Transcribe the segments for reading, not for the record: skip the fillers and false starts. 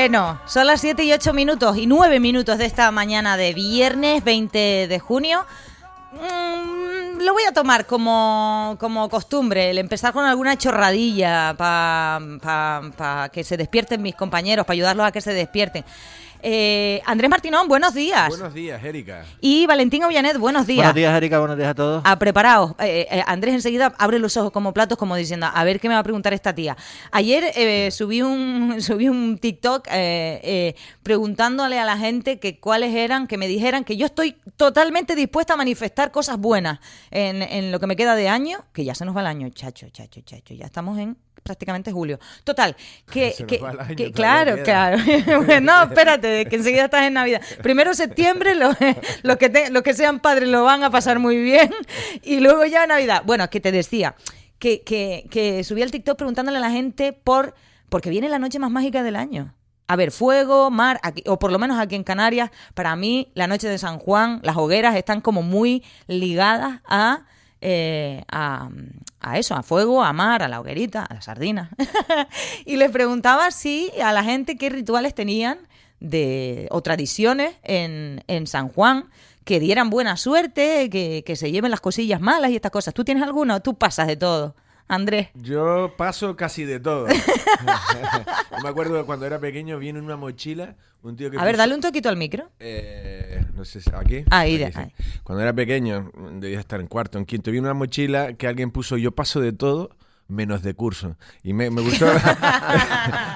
Bueno, son las 7 y 8 minutos y 9 minutos de esta mañana de viernes 20 de junio. Lo voy a tomar como costumbre, el empezar con alguna chorradilla para que se despierten mis compañeros, para ayudarlos a que se despierten. Andrés Martinón, buenos días. Buenos días, Erika. Y Valentín Ollanet, buenos días. Buenos días, Erika, buenos días a todos. Preparaos. Andrés enseguida abre los ojos como platos, como diciendo, a ver qué me va a preguntar esta tía. Ayer subí un TikTok preguntándole a la gente que cuáles eran, que me dijeran que yo estoy totalmente dispuesta a manifestar cosas buenas en lo que me queda de año, que ya se nos va el año, chacho, ya estamos en prácticamente julio. Total, claro. No, espérate, que enseguida estás en Navidad. Primero septiembre, los que sean padres lo van a pasar muy bien y luego ya Navidad. Bueno, que te decía que subí al TikTok preguntándole a la gente porque viene la noche más mágica del año. A ver, fuego, mar, aquí, o por lo menos aquí en Canarias, para mí la noche de San Juan, las hogueras están como muy ligadas a eso, a fuego, a mar, a la hoguerita, a la sardina. Y les preguntaba si a la gente qué rituales tenían o tradiciones en San Juan que dieran buena suerte, que se lleven las cosillas malas y estas cosas. ¿Tú tienes alguna o tú pasas de todo, Andrés? Yo paso casi de todo. Yo me acuerdo de cuando era pequeño, viene en una mochila un tío que ver, dale un toquito al micro. No sé, ¿aquí? Ahí. Sí. Cuando era pequeño, debía estar en cuarto, en quinto, viene una mochila que alguien puso, yo paso de todo menos de curso. Y me gustó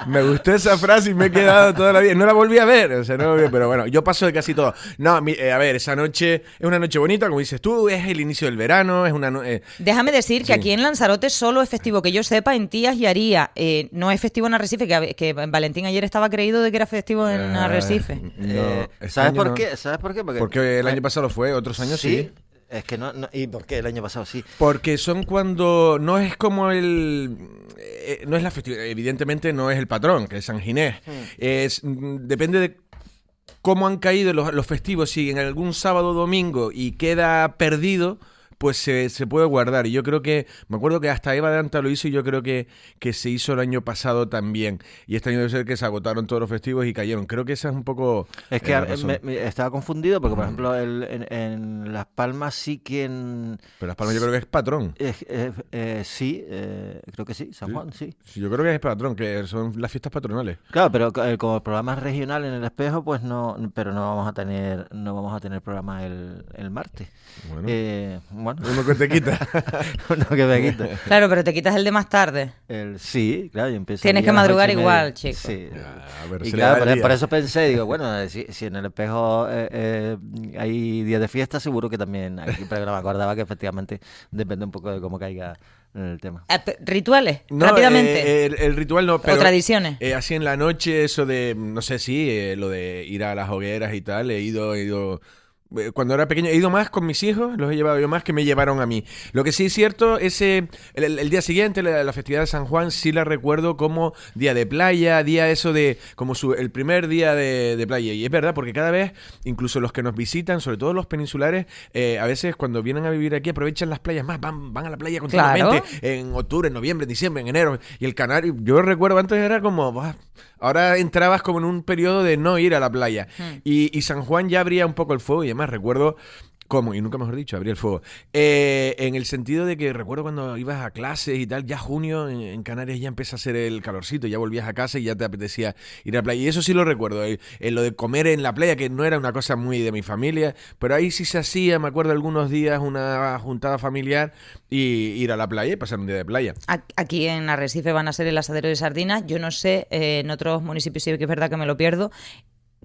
me gustó esa frase y me he quedado toda la vida. No la volví a ver, pero bueno, yo paso de casi todo. No, a ver, esa noche es una noche bonita, como dices tú, es el inicio del verano, es una Déjame decir que aquí en Lanzarote solo es festivo, que yo sepa, en Tías y Aría. No es festivo en Arrecife, que Valentín ayer estaba creído de que era festivo en Arrecife. No, ¿Sabes por qué? Porque el año pasado fue, otros años sí. Es que no. ¿Y por qué el año pasado sí? Porque son cuando no es como no es la festividad, evidentemente no es el patrón, que es San Ginés. Depende de cómo han caído los festivos. Si en algún sábado o domingo y queda perdido, pues se puede guardar. Y yo creo que, me acuerdo que hasta Eva de Anta lo hizo y yo creo que se hizo el año pasado también. Y este año debe ser que se agotaron todos los festivos y cayeron. Creo que esa es un poco... Es que estaba confundido porque, por ejemplo, en Las Palmas sí que... Pero Las Palmas yo creo que es patrón. Sí, creo que sí, San Juan, sí. Sí, yo creo que es patrón, que son las fiestas patronales. Claro, pero como el programa es regional en El Espejo, pues no, pero no vamos a tener programa el martes. Bueno, uno que te quita. Uno que me quita. Claro, pero te quitas el de más tarde. Sí, claro, yo empiezo. Tienes que madrugar igual, chico. Sí. Y claro, por eso pensé, digo, bueno, si en El Espejo hay días de fiesta, seguro que también aquí, pero no me acordaba que efectivamente depende un poco de cómo caiga el tema. ¿Rituales? No, rápidamente. El ritual no, pero... ¿O tradiciones? Así en la noche, eso de, no sé si, lo de ir a las hogueras y tal, he ido... Cuando era pequeño he ido más con mis hijos, los he llevado yo más que me llevaron a mí. Lo que sí es cierto, el día siguiente, la festividad de San Juan, sí la recuerdo como día de playa, día eso de, como el primer día de playa. Y es verdad, porque cada vez, incluso los que nos visitan, sobre todo los peninsulares, a veces cuando vienen a vivir aquí aprovechan las playas más, van a la playa continuamente, claro. En octubre, en noviembre, en diciembre, en enero. Y el Canario, yo recuerdo antes era como... Ahora entrabas como en un periodo de no ir a la playa. Y San Juan ya abría un poco el fuego y además recuerdo cómo, y nunca mejor dicho, abría el fuego. En el sentido de que recuerdo cuando ibas a clases y tal, ya junio en Canarias ya empieza a hacer el calorcito, ya volvías a casa y ya te apetecía ir a la playa. Y eso sí lo recuerdo, lo de comer en la playa, que no era una cosa muy de mi familia, pero ahí sí se hacía, me acuerdo algunos días, una juntada familiar y ir a la playa y pasar un día de playa. Aquí en Arrecife van a ser el asadero de sardinas. Yo no sé, en otros municipios sí que es verdad que me lo pierdo.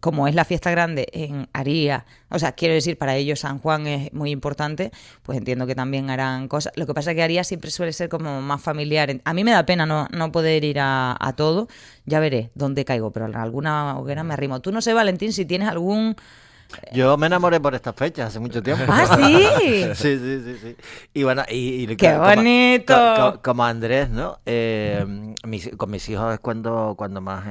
Como es la fiesta grande en Aría, o sea, quiero decir, para ellos San Juan es muy importante, pues entiendo que también harán cosas. Lo que pasa es que Aría siempre suele ser como más familiar. A mí me da pena no poder ir a todo. Ya veré dónde caigo, pero en alguna hoguera me arrimo. Tú no sé, Valentín, si tienes algún Yo me enamoré por estas fechas hace mucho tiempo. ¡Ah, sí! Sí. Y bueno, ¡Qué claro, bonito! como Andrés, ¿no? Con mis hijos es cuando más...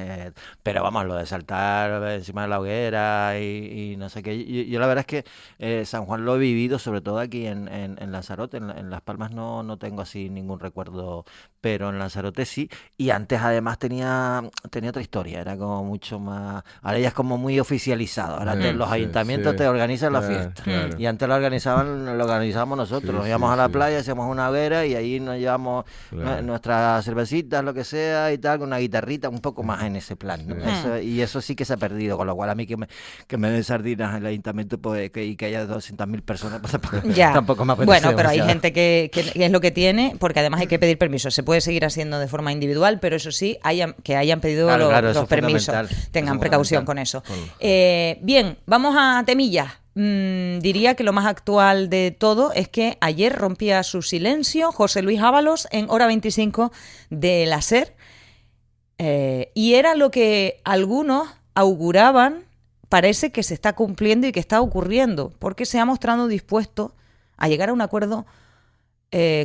pero vamos, lo de saltar encima de la hoguera y no sé qué. Yo la verdad es que San Juan lo he vivido, sobre todo aquí en Lanzarote. En Las Palmas no tengo así ningún recuerdo, pero en Lanzarote sí. Y antes además tenía otra historia, era como mucho más... Ahora ya es como muy oficializado. Ahora los ayuntamientos te organizan la fiesta. Claro. Y antes lo organizábamos nosotros. Nos íbamos a la playa, hacíamos una hoguera y ahí nos llevamos nuestras cervecitas, lo que sea y tal, con una guitarrita, un poco más en ese plan, ¿no? Y eso sí que se ha perdido, con lo cual a mí que me den sardinas en el ayuntamiento pues, y que haya 200.000 personas, pues tampoco me apetece. Bueno, pero hay demasiado. gente que es lo que tiene, porque además hay que pedir permiso. Se puede seguir haciendo de forma individual, pero eso sí, que hayan pedido Claro, los eso es permisos. fundamental. Tengan Eso es precaución fundamental. con eso. Bien, vamos a temillas. Diría que lo más actual de todo es que ayer rompía su silencio José Luis Ábalos en hora 25 de la SER, y era lo que algunos auguraban, parece que se está cumpliendo y que está ocurriendo, porque se ha mostrado dispuesto a llegar a un acuerdo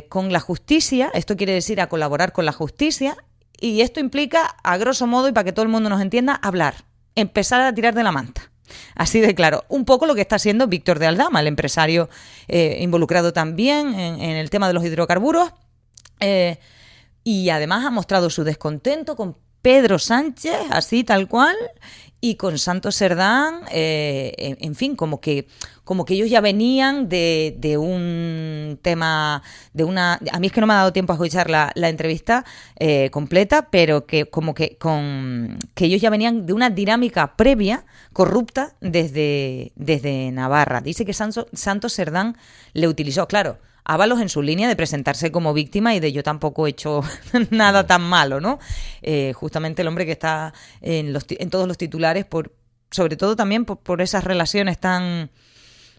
con la justicia. Esto quiere decir a colaborar con la justicia, y esto implica, a grosso modo, y para que todo el mundo nos entienda, hablar, empezar a tirar de la manta. Así de claro, un poco lo que está haciendo Víctor de Aldama, el empresario involucrado también en el tema de los hidrocarburos, y además ha mostrado su descontento con Pedro Sánchez, así tal cual, y con Santos Cerdán, en fin, como que ellos ya venían de un tema, a mí es que no me ha dado tiempo a escuchar la entrevista completa, pero que que ellos ya venían de una dinámica previa corrupta desde Navarra. Dice que Santos Cerdán le utilizó, claro, Ábalos en su línea de presentarse como víctima y de yo tampoco he hecho nada tan malo, ¿no? Justamente el hombre que está en todos los titulares, sobre todo también por esas relaciones tan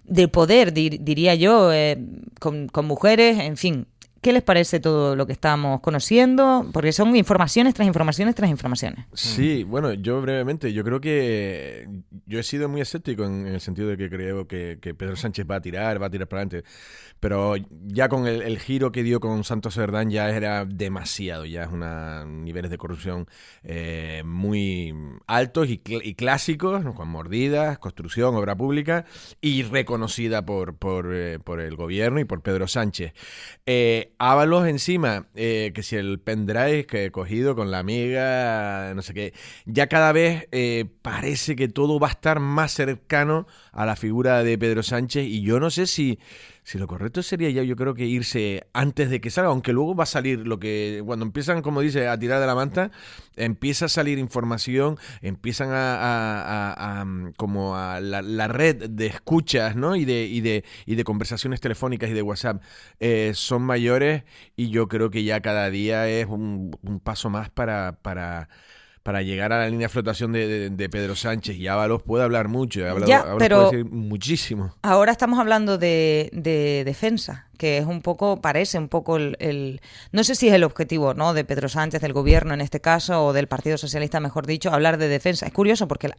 de poder, diría yo, con mujeres, en fin. ¿Qué les parece todo lo que estamos conociendo? Porque son informaciones tras informaciones tras informaciones. Sí, bueno, yo brevemente, yo creo que yo he sido muy escéptico en el sentido de que creo que Pedro Sánchez va a tirar para adelante, pero ya con el giro que dio con Santos Cerdán ya era demasiado, ya es niveles de corrupción muy altos y clásicos, ¿no? Con mordidas, construcción, obra pública y reconocida por el gobierno y por Pedro Sánchez. Ábalos encima, que si el pendrive que he cogido con la amiga, no sé qué, ya cada vez parece que todo va a estar más cercano a la figura de Pedro Sánchez, y yo no sé si lo correcto sería ya, yo creo que irse antes de que salga, aunque luego va a salir cuando empiezan, como dice, a tirar de la manta, empieza a salir información, empiezan como a la red de escuchas, ¿no? y de conversaciones telefónicas y de WhatsApp son mayores, y yo creo que ya cada día es un paso más para llegar a la línea de flotación de Pedro Sánchez. Y Ábalos puede hablar mucho, Ábalos pero puede decir muchísimo. ahora estamos hablando de defensa, que es parece un poco no sé si es el objetivo, ¿no?, de Pedro Sánchez, del gobierno en este caso, o del Partido Socialista, mejor dicho, hablar de defensa. Es curioso porque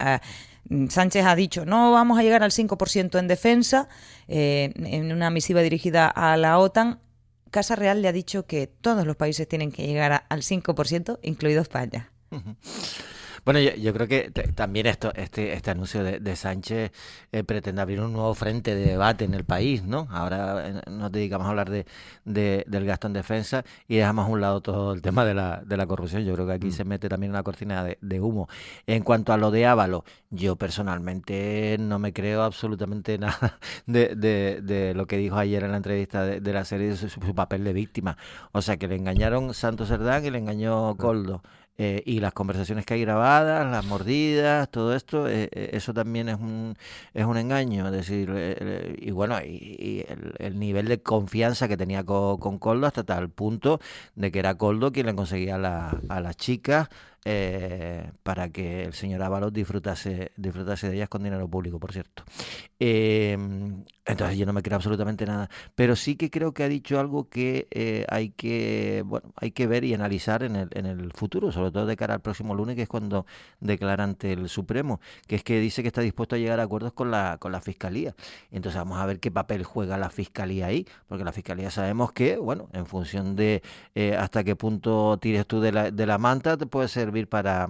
Sánchez ha dicho, no vamos a llegar al 5% en defensa, en una misiva dirigida a la OTAN. Casa Real le ha dicho que todos los países tienen que llegar al 5%, incluido España. Bueno, yo creo que también este anuncio de Sánchez pretende abrir un nuevo frente de debate en el país, ¿no? Ahora nos dedicamos a hablar del gasto en defensa y dejamos a un lado todo el tema de la corrupción. Yo creo que aquí se mete también una cortina de humo. En cuanto a lo de Ábalos, yo personalmente no me creo absolutamente nada de lo que dijo ayer en la entrevista de la serie de su papel de víctima. O sea, que le engañaron Santos Cerdán y le engañó Koldo. Y las conversaciones que hay grabadas, las mordidas, todo esto, eso también es un engaño. Es decir, y bueno, y el nivel de confianza que tenía con Koldo hasta tal punto de que era Koldo quien le conseguía a las chicas para que el señor Ábalos disfrutase de ellas con dinero público, por cierto. Entonces yo no me creo absolutamente nada, pero sí que creo que ha dicho algo que hay que ver y analizar en el futuro, sobre todo de cara al próximo lunes, que es cuando declara ante el Supremo, que es que dice que está dispuesto a llegar a acuerdos con la Fiscalía. Entonces vamos a ver qué papel juega la Fiscalía ahí, porque la Fiscalía sabemos que, bueno, en función de hasta qué punto tires tú de la manta, te puede servir para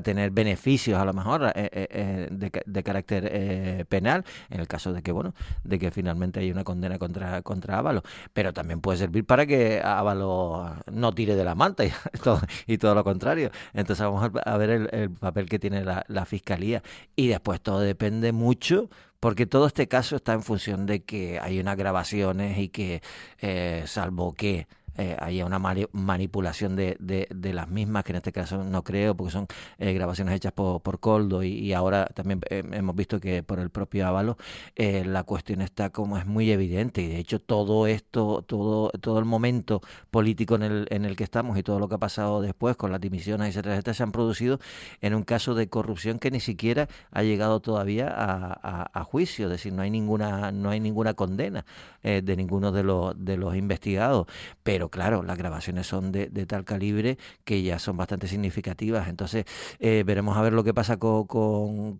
tener beneficios a lo mejor de carácter penal, en el caso de que finalmente hay una condena contra Ábalos, pero también puede servir para que Ábalos no tire de la manta y todo lo contrario. Entonces vamos a ver el papel que tiene la Fiscalía, y después todo depende mucho, porque todo este caso está en función de que hay unas grabaciones y que salvo que haya una manipulación de las mismas, que en este caso no creo, porque son grabaciones hechas por Koldo, y ahora también hemos visto que por el propio Ábalos, la cuestión está como es muy evidente, y de hecho todo esto, todo el momento político en el que estamos y todo lo que ha pasado después con las dimisiones, etcétera, se han producido en un caso de corrupción que ni siquiera ha llegado todavía a juicio, es decir, no hay ninguna condena de ninguno de los investigados, pero claro, las grabaciones son de tal calibre que ya son bastante significativas. Entonces veremos a ver lo que pasa con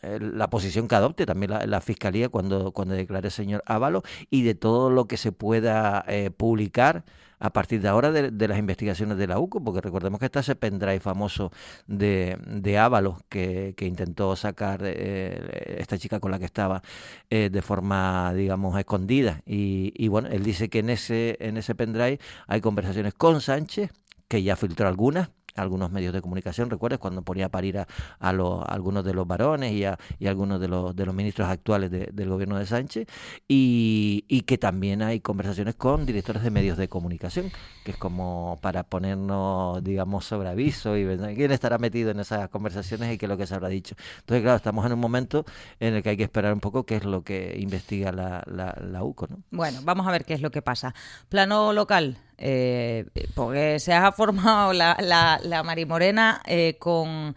la posición que adopte también la Fiscalía cuando declare el señor Ábalos, y de todo lo que se pueda publicar a partir de ahora de las investigaciones de la UCO, porque recordemos que está ese pendrive famoso de Ábalos que intentó sacar esta chica con la que estaba de forma, digamos, escondida, y bueno, él dice que en ese pendrive hay conversaciones con Sánchez, que ya filtró algunos medios de comunicación, recuerdas, cuando ponía a parir a algunos de los varones y algunos de los ministros actuales del gobierno de Sánchez, y que también hay conversaciones con directores de medios de comunicación, que es como para ponernos, digamos, sobre aviso y ver quién estará metido en esas conversaciones y qué es lo que se habrá dicho. Entonces, claro, estamos en un momento en el que hay que esperar un poco qué es lo que investiga la UCO, ¿no? Bueno, vamos a ver qué es lo que pasa. Plano local. Porque se ha formado la Marimorena con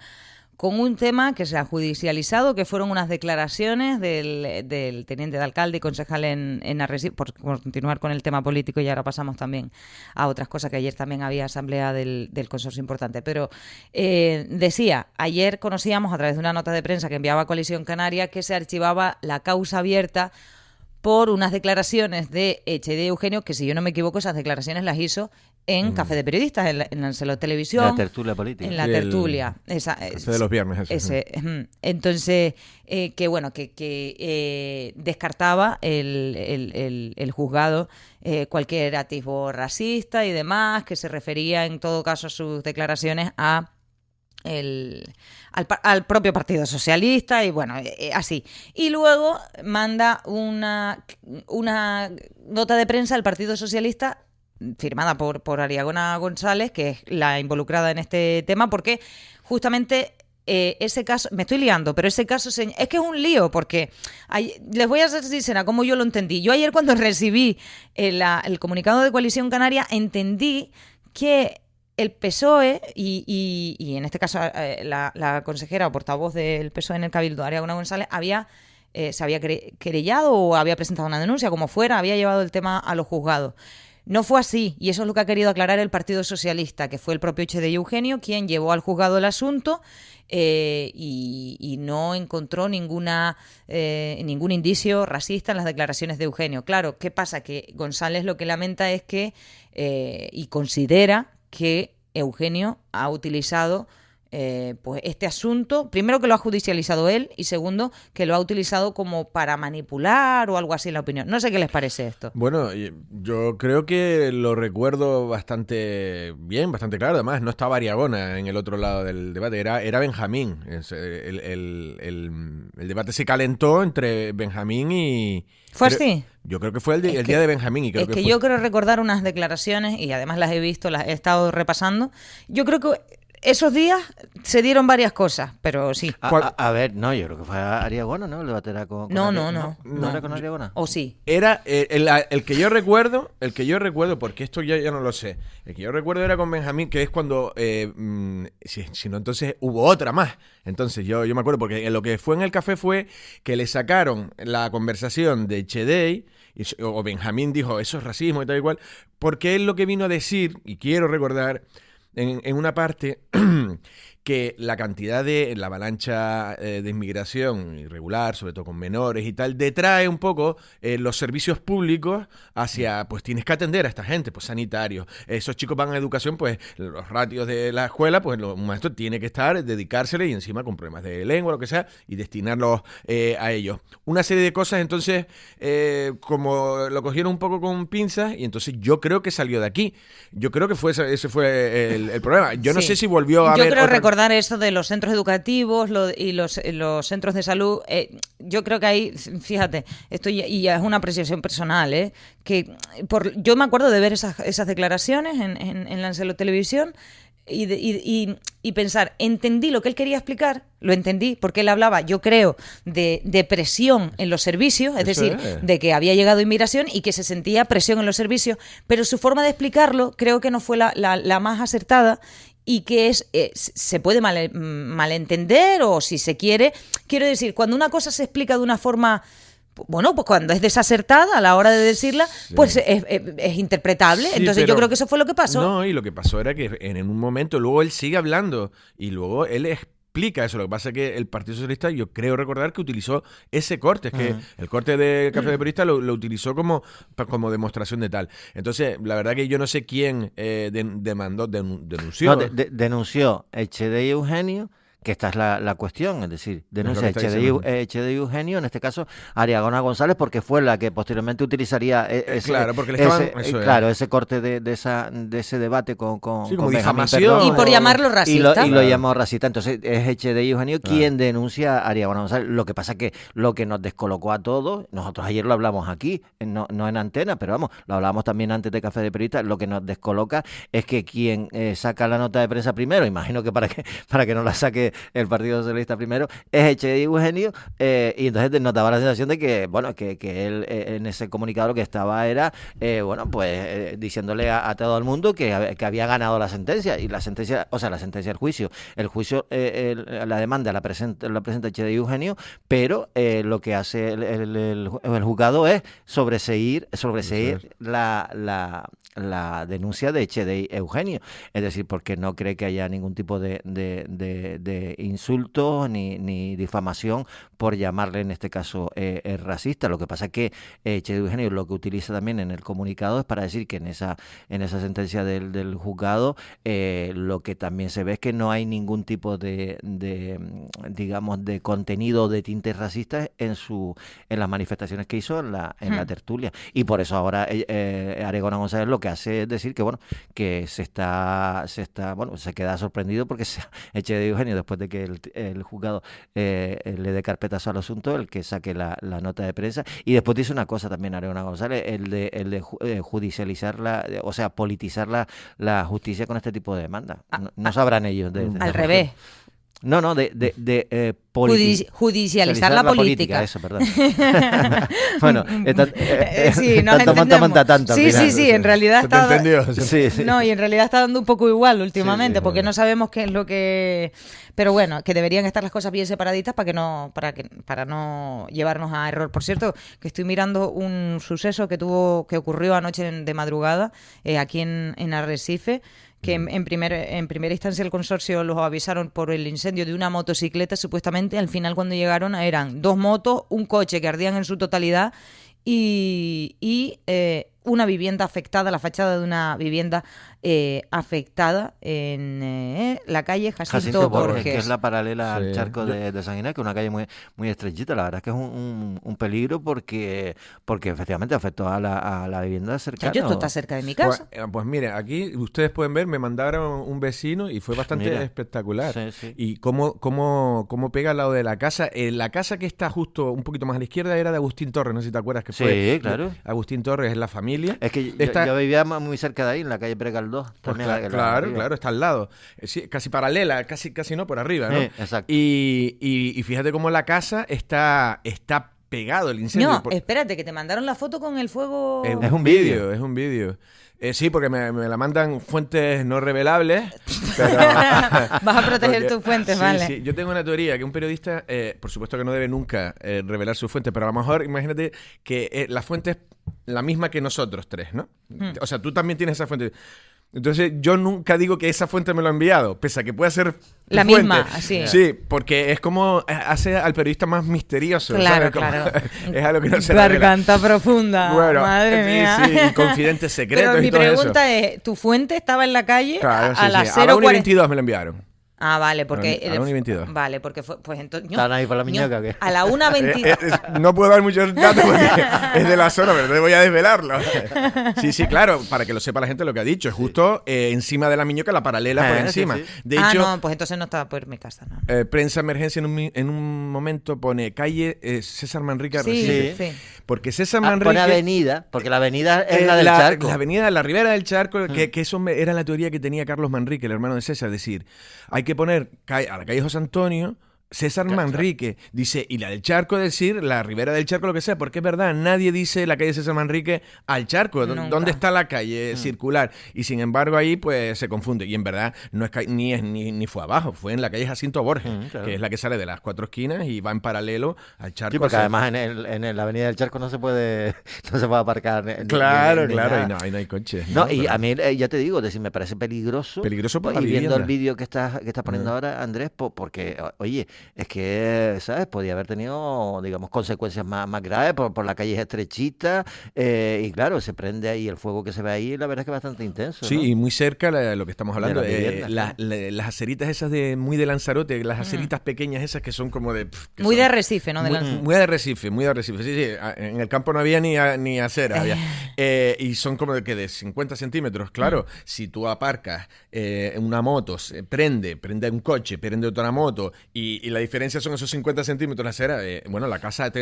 un tema que se ha judicializado, que fueron unas declaraciones del teniente de alcalde y concejal en Arrecife, por continuar con el tema político, y ahora pasamos también a otras cosas, que ayer también había asamblea del consorcio importante. Pero decía, ayer conocíamos a través de una nota de prensa que enviaba Coalición Canaria que se archivaba la causa abierta por unas declaraciones de Echeide Eugenio, que si yo no me equivoco, esas declaraciones las hizo en Café de Periodistas, en Anselo Televisión. La tertulia política. En la tertulia. Café de los viernes. Entonces, que descartaba el juzgado cualquier atisbo racista y demás, que se refería en todo caso a sus declaraciones al propio Partido Socialista, y bueno, así. Y luego manda una nota de prensa al Partido Socialista firmada por Ariagona González, que es la involucrada en este tema, porque justamente ese caso, me estoy liando, pero ese caso es que es un lío, porque les voy a ser sincera, como yo lo entendí. Yo ayer, cuando recibí el comunicado de Coalición Canaria, entendí que el PSOE y en este caso la consejera o portavoz del PSOE en el Cabildo, Ariagona González, se había querellado o había presentado una denuncia, como fuera, había llevado el tema a los juzgados. No fue así, y eso es lo que ha querido aclarar el Partido Socialista, que fue el propio Echeide Eugenio quien llevó al juzgado el asunto y no encontró ningún indicio racista en las declaraciones de Eugenio. Claro, ¿qué pasa? Que González lo que lamenta es que, y considera que Eugenio ha utilizado pues este asunto, primero que lo ha judicializado él, y segundo que lo ha utilizado como para manipular o algo así en la opinión. No sé qué les parece esto. Bueno, yo creo que lo recuerdo bastante bien, bastante claro. Además, no estaba Ariagona en el otro lado del debate, era Benjamín. El debate se calentó entre Benjamín y... ¿Fue así? Yo creo que fue el día de Benjamín. Yo creo recordar unas declaraciones, y además las he visto, las he estado repasando. Yo creo que esos días se dieron varias cosas, pero sí. A ver, no, yo creo que fue Ariagona, ¿no? El debate era con No. ¿No era con Ariagona? ¿O sí? Era el que yo recuerdo, porque esto ya no lo sé. El que yo recuerdo era con Benjamín, que es cuando, si no, entonces hubo otra más. Entonces yo me acuerdo, porque lo que fue en el café fue que le sacaron la conversación de Chedey, o Benjamín dijo, eso es racismo y tal y cual, porque él lo que vino a decir, y quiero recordar, en una parte, que la cantidad de la avalancha de inmigración irregular, sobre todo con menores y tal, detrae un poco los servicios públicos hacia, pues tienes que atender a esta gente, pues sanitarios. Esos chicos van a educación, pues los ratios de la escuela, pues un maestro tiene que dedicársele y encima con problemas de lengua, lo que sea, y destinarlos a ellos. Una serie de cosas, entonces, como lo cogieron un poco con pinzas, y entonces yo creo que salió de aquí. Yo creo que ese fue el problema. Yo no sé si volvió a haber... Yo creo recordar eso de los centros educativos y los centros de salud. Yo creo que ahí, fíjate, esto ya es una apreciación personal, que yo me acuerdo de ver esas declaraciones en la Anselo Televisión y pensar, entendí lo que él quería explicar, lo entendí, porque él hablaba, yo creo, de presión en los servicios, es decir, de que había llegado inmigración y que se sentía presión en los servicios, pero su forma de explicarlo creo que no fue la más acertada, y que se puede malentender, o si se quiere, quiero decir, cuando una cosa se explica de una forma, bueno, pues cuando es desacertada a la hora de decirla, sí, pues es interpretable. Sí, entonces yo creo que eso fue lo que pasó. No, y lo que pasó era que en un momento, luego él sigue hablando y luego él explica eso. Lo que pasa es que el Partido Socialista, yo creo recordar que utilizó ese corte, es que el corte de Café de Periodista lo utilizó como demostración de tal. Entonces, la verdad que yo no sé quién denunció. No, denunció Echedey Eugenio, que esta es la cuestión, es decir, denuncia Echedey Eugenio, en este caso Ariagona González, porque fue la que posteriormente utilizaría ese corte de ese debate con difamación y por llamarlo racista. Y lo llamó racista. Entonces es Echedey Eugenio quien denuncia a Ariagona González. Lo que pasa es que lo que nos descolocó a todos, nosotros ayer lo hablamos aquí, no en antena, pero vamos, lo hablamos también antes de Café de Periodista, lo que nos descoloca es que quien saca la nota de prensa primero, imagino que para que no la saque el Partido Socialista primero, es Echedey Eugenio, y entonces nos daba la sensación de que, bueno, que él en ese comunicado lo que estaba era, diciéndole a todo el mundo que había ganado la sentencia, y la sentencia del juicio. El juicio, la demanda la presenta Echedey Eugenio, pero lo que hace el juzgado es sobreseír la denuncia de Echedey Eugenio, es decir, porque no cree que haya ningún tipo de insultos ni difamación por llamarle en este caso racista. Lo que pasa es que Echedey Eugenio lo que utiliza también en el comunicado es para decir que en esa sentencia del juzgado lo que también se ve es que no hay ningún tipo de contenido de tintes racistas en las manifestaciones que hizo en la tertulia, y por eso ahora Ariagona González lo que hace es decir que bueno, que se queda sorprendido porque Echedey Eugenio, después de que el juzgado le dé carpetazo al asunto, el que saque la nota de prensa. Y después dice una cosa también Ariagona González, el de judicializar politizar la justicia con este tipo de demandas. No sabrán ellos. Al revés. No, judicializar la política. Eso, perdón. Bueno, sí, nos entendemos. Sí, en realidad y en realidad está dando un poco igual últimamente, porque no sabemos qué es lo que... Pero bueno, que deberían estar las cosas bien separaditas para no llevarnos a error. Por cierto, que estoy mirando un suceso que ocurrió anoche de madrugada aquí en Arrecife, que en primera instancia el consorcio los avisaron por el incendio de una motocicleta, supuestamente. Al final, cuando llegaron, eran 2 motos, un coche que ardían en su totalidad y una vivienda afectada, la fachada de una vivienda afectada en la calle Jacinto Borges, que es la paralela al charco de San Ginés, que es una calle muy, muy estrechita. La verdad es que es un peligro porque efectivamente afectó a la vivienda cercana. Esto está cerca de mi casa. Pues mire, aquí ustedes pueden ver, me mandaron un vecino y fue bastante espectacular. Sí. Y cómo pega al lado de la casa. La casa que está justo un poquito más a la izquierda era de Agustín Torres, no sé si te acuerdas que fue. Sí, claro. Agustín Torres es la familia familia. Es que yo vivía muy cerca de ahí, en la calle Precaldós. Pues claro, está al lado. Sí, casi paralela, casi no, por arriba, ¿no? Exacto. Y fíjate cómo la casa está pegado el incendio. No, espérate, que te mandaron la foto con el fuego. Es un vídeo. Sí, porque me la mandan fuentes no revelables. Pero vas a proteger tus fuentes, vale. Sí, yo tengo una teoría que un periodista, por supuesto que no debe nunca revelar sus fuentes, pero a lo mejor imagínate que la fuente es la misma que nosotros tres, ¿no? O sea, tú también tienes esa fuente. Entonces, yo nunca digo que esa fuente me lo ha enviado, pese a que pueda ser la misma, así. Sí, porque es como hace al periodista más misterioso. Claro, ¿sabes? claro. Es algo que no se Garganta revela. profunda. Bueno, madre mía. Sí, y confidentes secretos. Pero mi y todo pregunta eso. es, ¿tu fuente estaba en la calle Claro, a las a la 1:22 0:40? me lo enviaron. Ah, vale, porque... A la 1:22. Vale, porque fue... Pues entonces... ¿Están ahí por la miñoca o qué? A la 1:22... No puedo dar muchos datos porque es de la zona, pero te voy a desvelarlo. Sí, claro, para que lo sepa la gente lo que ha dicho. Es justo encima de la miñoca, la paralela por encima. Sí. De hecho, no, pues entonces no estaba por mi casa, ¿no? Prensa Emergencia en un momento pone calle César Manrique Arrecife. Sí. Porque César Manrique... Pone avenida, porque la avenida es la del Charco. La avenida, la ribera del Charco, que eso era la teoría que tenía Carlos Manrique, el hermano de César. Es decir, hay que poner a la calle José Antonio César Manrique. Dice, y la del Charco, decir, la ribera del Charco, lo que sea, porque es verdad, nadie dice la calle César Manrique al Charco. Nunca. ¿Dónde está la calle circular? Y sin embargo ahí pues se confunde. Y en verdad no es ni fue abajo, fue en la calle Jacinto Borges, claro. que es la que sale de las 4 esquinas y va en paralelo al Charco. Sí, porque además en la avenida del Charco no se puede aparcar. Claro, ni claro, nada. y no hay coches. No, y a mí, ya te digo, me parece peligroso. Peligroso por la Y viendo vivienda. el vídeo que estás poniendo ahora, Andrés, porque, oye, es que, ¿sabes? Podía haber tenido, digamos, consecuencias más graves por la calle es estrechita. Y claro, se prende ahí el fuego que se ve ahí, la verdad es que es bastante intenso. Sí, ¿no? y muy cerca lo que estamos hablando. De la Las aceritas esas muy de Lanzarote, las aceritas pequeñas esas que son como de... Muy de Arrecife, ¿no? Muy de Arrecife, muy de Arrecife. Sí, en el campo no había ni acera. Y son como de 50 centímetros. Claro, si tú aparcas una moto, prende un coche, prende otra moto, y la diferencia son esos 50 centímetros de acera. Bueno, la casa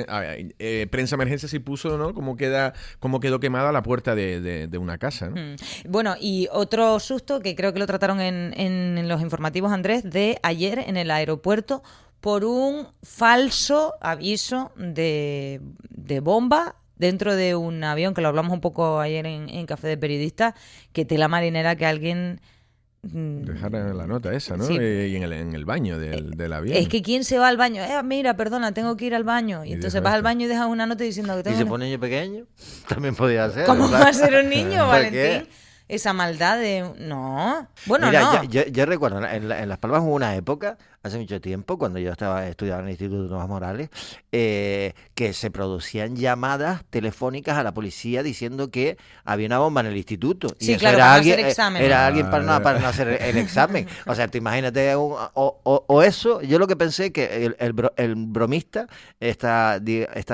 Prensa Emergencia sí puso, ¿no? Cómo quedó quemada la puerta de una casa, ¿no? Bueno, y otro susto que creo que lo trataron en los informativos, Andrés, de ayer en el aeropuerto por un falso aviso de bomba dentro de un avión, que lo hablamos un poco ayer en Café de Periodistas, que tela marinera que alguien... Dejar la nota esa, ¿no? Sí. Y en el baño del avión. Es que ¿quién se va al baño? Mira, perdona, tengo que ir al baño. Y entonces vas al baño y dejas una nota diciendo que tengo... ¿Y se pone niño pequeño? También podía ser. ¿Cómo ¿verdad? va a ser un niño, ¿Por Valentín? qué? Esa maldad de... No. Bueno, Mira, no. yo recuerdo, en Las Palmas hubo una época, hace mucho tiempo, cuando yo estudiaba en el Instituto Tomás Morales, que se producían llamadas telefónicas a la policía diciendo que había una bomba en el instituto. Y Sí, eso claro, era para no alguien, hacer examen. era alguien para no hacer el examen. O sea, tú imagínate, o eso, yo lo que pensé que el bromista, esta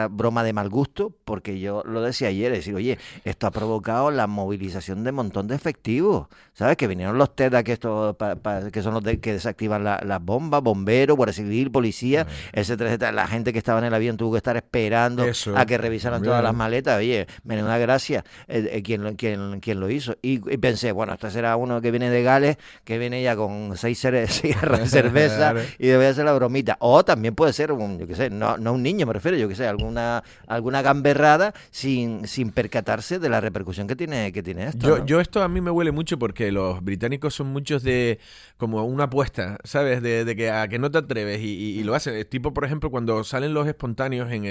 broma de mal gusto, porque yo lo decía ayer, es decir, oye, esto ha provocado la movilización de un montón de efectivos, ¿sabes? Que vinieron los TEDA, que son los que desactivan las bombas, bomberos, guardia civil, policía, etcétera, etcétera. La gente que estaba en el avión tuvo que estar esperando a que revisaran todas las maletas. Oye, menuda gracia quien lo hizo. Y pensé, bueno, este será uno que viene de Gales, que viene ya con 6 cigarros de cerveza y debe hacer la bromita. O también puede ser, yo qué sé, no un niño, me refiero, yo qué sé, alguna gamberrada sin percatarse de la repercusión que tiene esto. Yo esto a mí me huele mucho porque los británicos son muchos de como una apuesta, ¿sabes? De que a que no te atreves y lo hacen. Tipo, por ejemplo, cuando salen los espontáneos en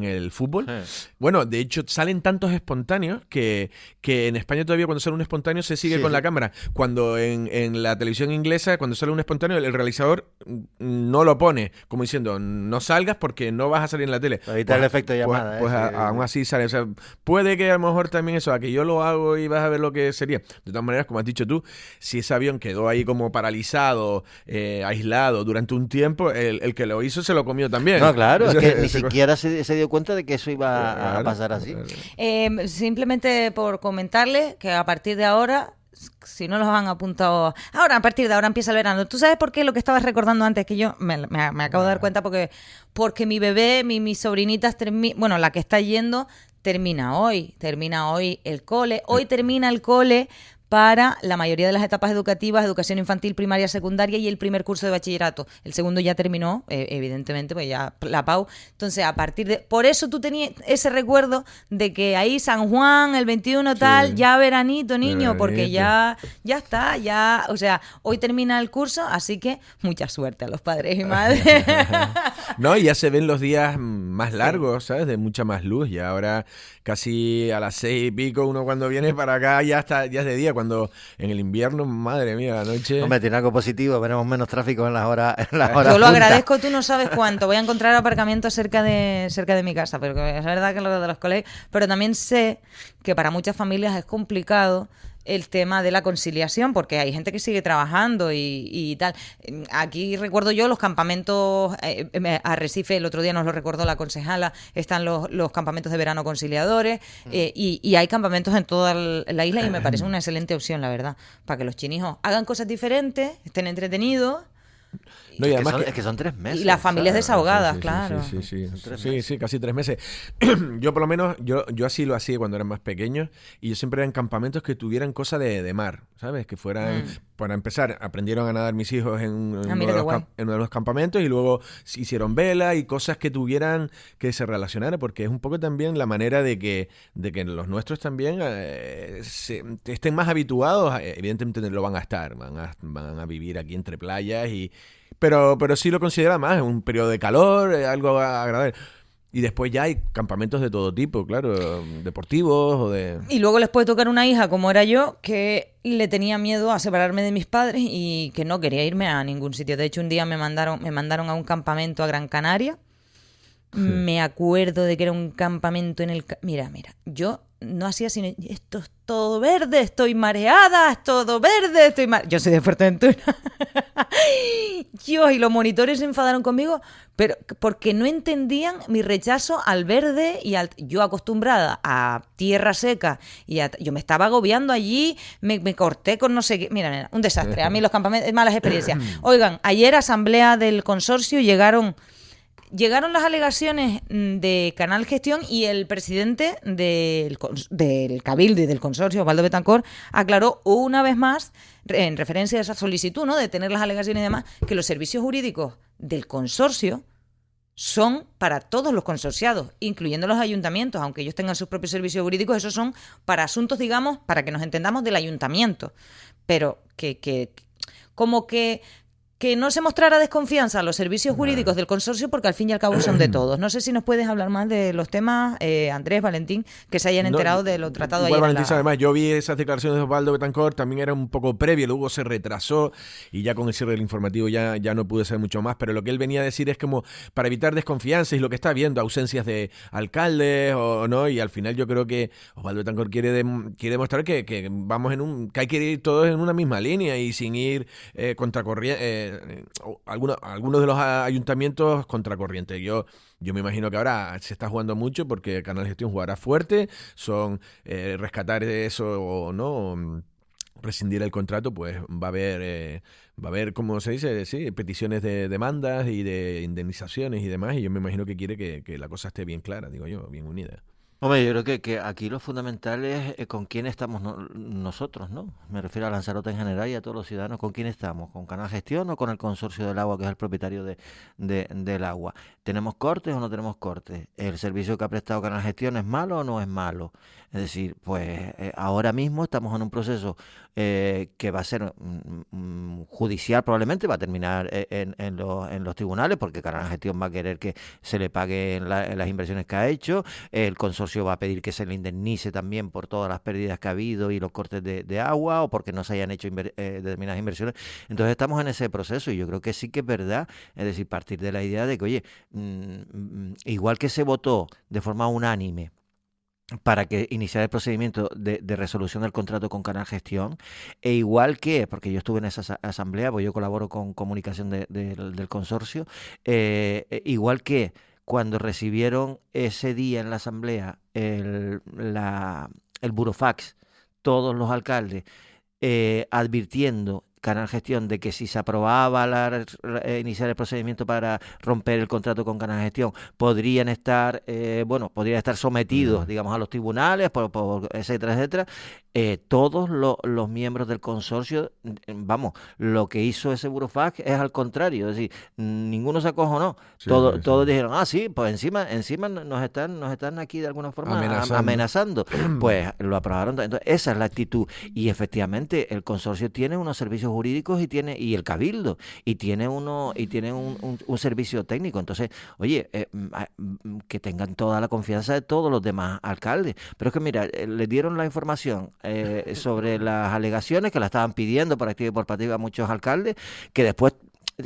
el fútbol. Sí. Bueno, de hecho, salen tantos espontáneos que en España todavía cuando sale un espontáneo se sigue con la cámara. Cuando en la televisión inglesa, cuando sale un espontáneo, el realizador no lo pone, como diciendo, no salgas porque no vas a salir en la tele. Ahorita el efecto de llamada. Pues aún así sale. O sea, puede que a lo mejor también eso, a que yo lo hago y vas a ver lo que sería. De todas maneras, como has dicho tú, si ese avión quedó ahí como paralizado, aislado durante un tiempo, el que lo hizo se lo comió también. No, claro, es que ni siquiera se dio cuenta de que eso iba a pasar así. Simplemente por comentarles que a partir de ahora, si no los han apuntado... Ahora, a partir de ahora empieza el verano. ¿Tú sabes por qué lo que estabas recordando antes? Que yo me acabo de dar cuenta porque mi bebé, mis sobrinitas, bueno, la que está yendo, termina hoy el cole. Hoy termina el cole para la mayoría de las etapas educativas, educación infantil, primaria, secundaria y el primer curso de bachillerato. El segundo ya terminó, evidentemente, pues ya la PAU. Entonces, a partir de... Por eso tú tenías ese recuerdo de que ahí San Juan, el 21 tal, ya veranito, niño, porque ya está, ya... O sea, hoy termina el curso, así que mucha suerte a los padres y madres. No, y ya se ven los días más largos, ¿sabes? De mucha más luz. Y ahora casi a las 6:00 uno cuando viene para acá ya es de día. Cuando en el invierno, madre mía, la noche... Hombre, tiene algo positivo, veremos menos tráfico en las horas Yo lo punta. agradezco, tú no sabes cuánto. Voy a encontrar aparcamiento cerca de mi casa, pero es verdad que lo de los colegios... Pero también sé que para muchas familias es complicado el tema de la conciliación, porque hay gente que sigue trabajando y tal. Aquí recuerdo yo los campamentos, Arrecife el otro día nos lo recordó la concejala, están los campamentos de verano conciliadores, y hay campamentos en toda la isla y me parece una excelente opción, la verdad, para que los chinijos hagan cosas diferentes, estén entretenidos. No, y además es que son 3 meses. Y las familias ¿sabes? desahogadas, Sí, claro. Sí, casi 3 meses. Yo por lo menos, yo así lo hacía cuando eran más pequeños y yo siempre eran campamentos que tuvieran cosa de mar, ¿sabes? Que fueran, para empezar, aprendieron a nadar mis hijos en uno de los campamentos y luego hicieron vela y cosas que tuvieran que se relacionaran, porque es un poco también la manera de que los nuestros también estén más habituados, evidentemente lo van a estar, van a vivir aquí entre playas pero sí lo considera más un periodo de calor, algo agradable. Y después ya hay campamentos de todo tipo, claro, deportivos o de... Y luego les puede tocar una hija, como era yo, que le tenía miedo a separarme de mis padres y que no quería irme a ningún sitio. De hecho, un día me mandaron a un campamento a Gran Canaria. Sí. Me acuerdo de que era un campamento en el... Mira, yo no hacía sino... Esto es todo verde, estoy mareada, es todo verde, yo soy de Fuerteventura. Y los monitores se enfadaron conmigo, pero porque no entendían mi rechazo al verde y yo acostumbrada a tierra seca yo me estaba agobiando allí, me corté con no sé qué. Mira, un desastre. A mí los campamentos, malas experiencias. Oigan, ayer asamblea del consorcio llegaron las alegaciones de Canal Gestión y el presidente del Cabildo y del consorcio, Osvaldo Betancourt, aclaró una vez más, en referencia a esa solicitud, ¿no?, de tener las alegaciones y demás, que los servicios jurídicos del consorcio son para todos los consorciados, incluyendo los ayuntamientos, aunque ellos tengan sus propios servicios jurídicos, esos son para asuntos, digamos, para que nos entendamos, del ayuntamiento. Pero que no se mostrara desconfianza a los servicios jurídicos del consorcio, porque al fin y al cabo son de todos. No sé si nos puedes hablar más de los temas, Andrés, Valentín, que se hayan enterado de lo tratado ayer. Valentín, además, yo vi esas declaraciones de Osvaldo Betancourt, también era un poco previo, luego se retrasó y ya con el cierre del informativo ya no pude saber mucho más, pero lo que él venía a decir es como para evitar desconfianzas y lo que está viendo, ausencias de alcaldes o no, y al final yo creo que Osvaldo Betancourt quiere demostrar que vamos que hay que ir todos en una misma línea y sin ir contracorriente. Algunos de los ayuntamientos contracorriente. Yo me imagino que ahora se está jugando mucho porque Canal Gestión jugará fuerte, son rescatar eso o no, rescindir el contrato, pues va a haber, como se dice, sí, peticiones de demandas y de indemnizaciones y demás, y yo me imagino que quiere que la cosa esté bien clara, digo yo, bien unida. Hombre, yo creo que aquí lo fundamental es con quién estamos nosotros, ¿no? Me refiero a Lanzarote en general y a todos los ciudadanos. ¿Con quién estamos? ¿Con Canal Gestión o con el Consorcio del Agua, que es el propietario del agua? ¿Tenemos cortes o no tenemos cortes? ¿El servicio que ha prestado Canal Gestión es malo o no es malo? Es decir, pues ahora mismo estamos en un proceso que va a ser judicial, probablemente va a terminar en los tribunales, porque Canal Gestión va a querer que se le paguen las inversiones que ha hecho. El consorcio va a pedir que se le indemnice también por todas las pérdidas que ha habido y los cortes de agua, o porque no se hayan hecho determinadas inversiones. Entonces estamos en ese proceso y yo creo que sí que es verdad, es decir, partir de la idea de que, oye, igual que se votó de forma unánime para que iniciara el procedimiento de resolución del contrato con Canal Gestión, e igual que, porque yo estuve en esa asamblea, pues yo colaboro con comunicación del consorcio, igual que cuando recibieron ese día en la asamblea el burofax, todos los alcaldes, advirtiendo Canal Gestión de que si se aprobaba iniciar el procedimiento para romper el contrato con Canal Gestión, podrían estar sometidos, digamos, a los tribunales, etcétera, etcétera. Todos los miembros del consorcio, lo que hizo ese Burofax es al contrario, es decir, ninguno se acojonó. Todos dijeron, sí, pues encima nos están aquí de alguna forma amenazando. Pues lo aprobaron. Entonces, esa es la actitud. Y efectivamente, el consorcio tiene unos servicios jurídicos y el Cabildo, y tiene un servicio técnico. Entonces, oye, que tengan toda la confianza de todos los demás alcaldes. Pero es que, mira, le dieron la información sobre las alegaciones que la estaban pidiendo por activa y por pasiva a muchos alcaldes, que después,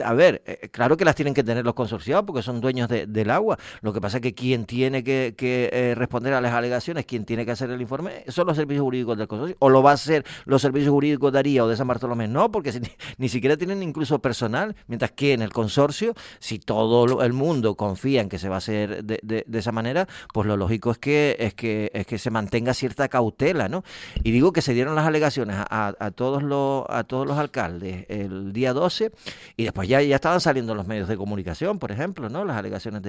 a ver, claro que las tienen que tener los consorciados porque son dueños del agua. Lo que pasa es que quien tiene que responder a las alegaciones, quien tiene que hacer el informe, son los servicios jurídicos del consorcio. O lo va a hacer los servicios jurídicos de Aría o de San Bartolomé, no, porque ni siquiera tienen incluso personal. Mientras que en el consorcio, si todo el mundo confía en que se va a hacer de esa manera, pues lo lógico es que se mantenga cierta cautela, ¿no? Y digo que se dieron las alegaciones a todos los alcaldes el día 12 y después ya estaban saliendo los medios de comunicación, por ejemplo, ¿no? Las alegaciones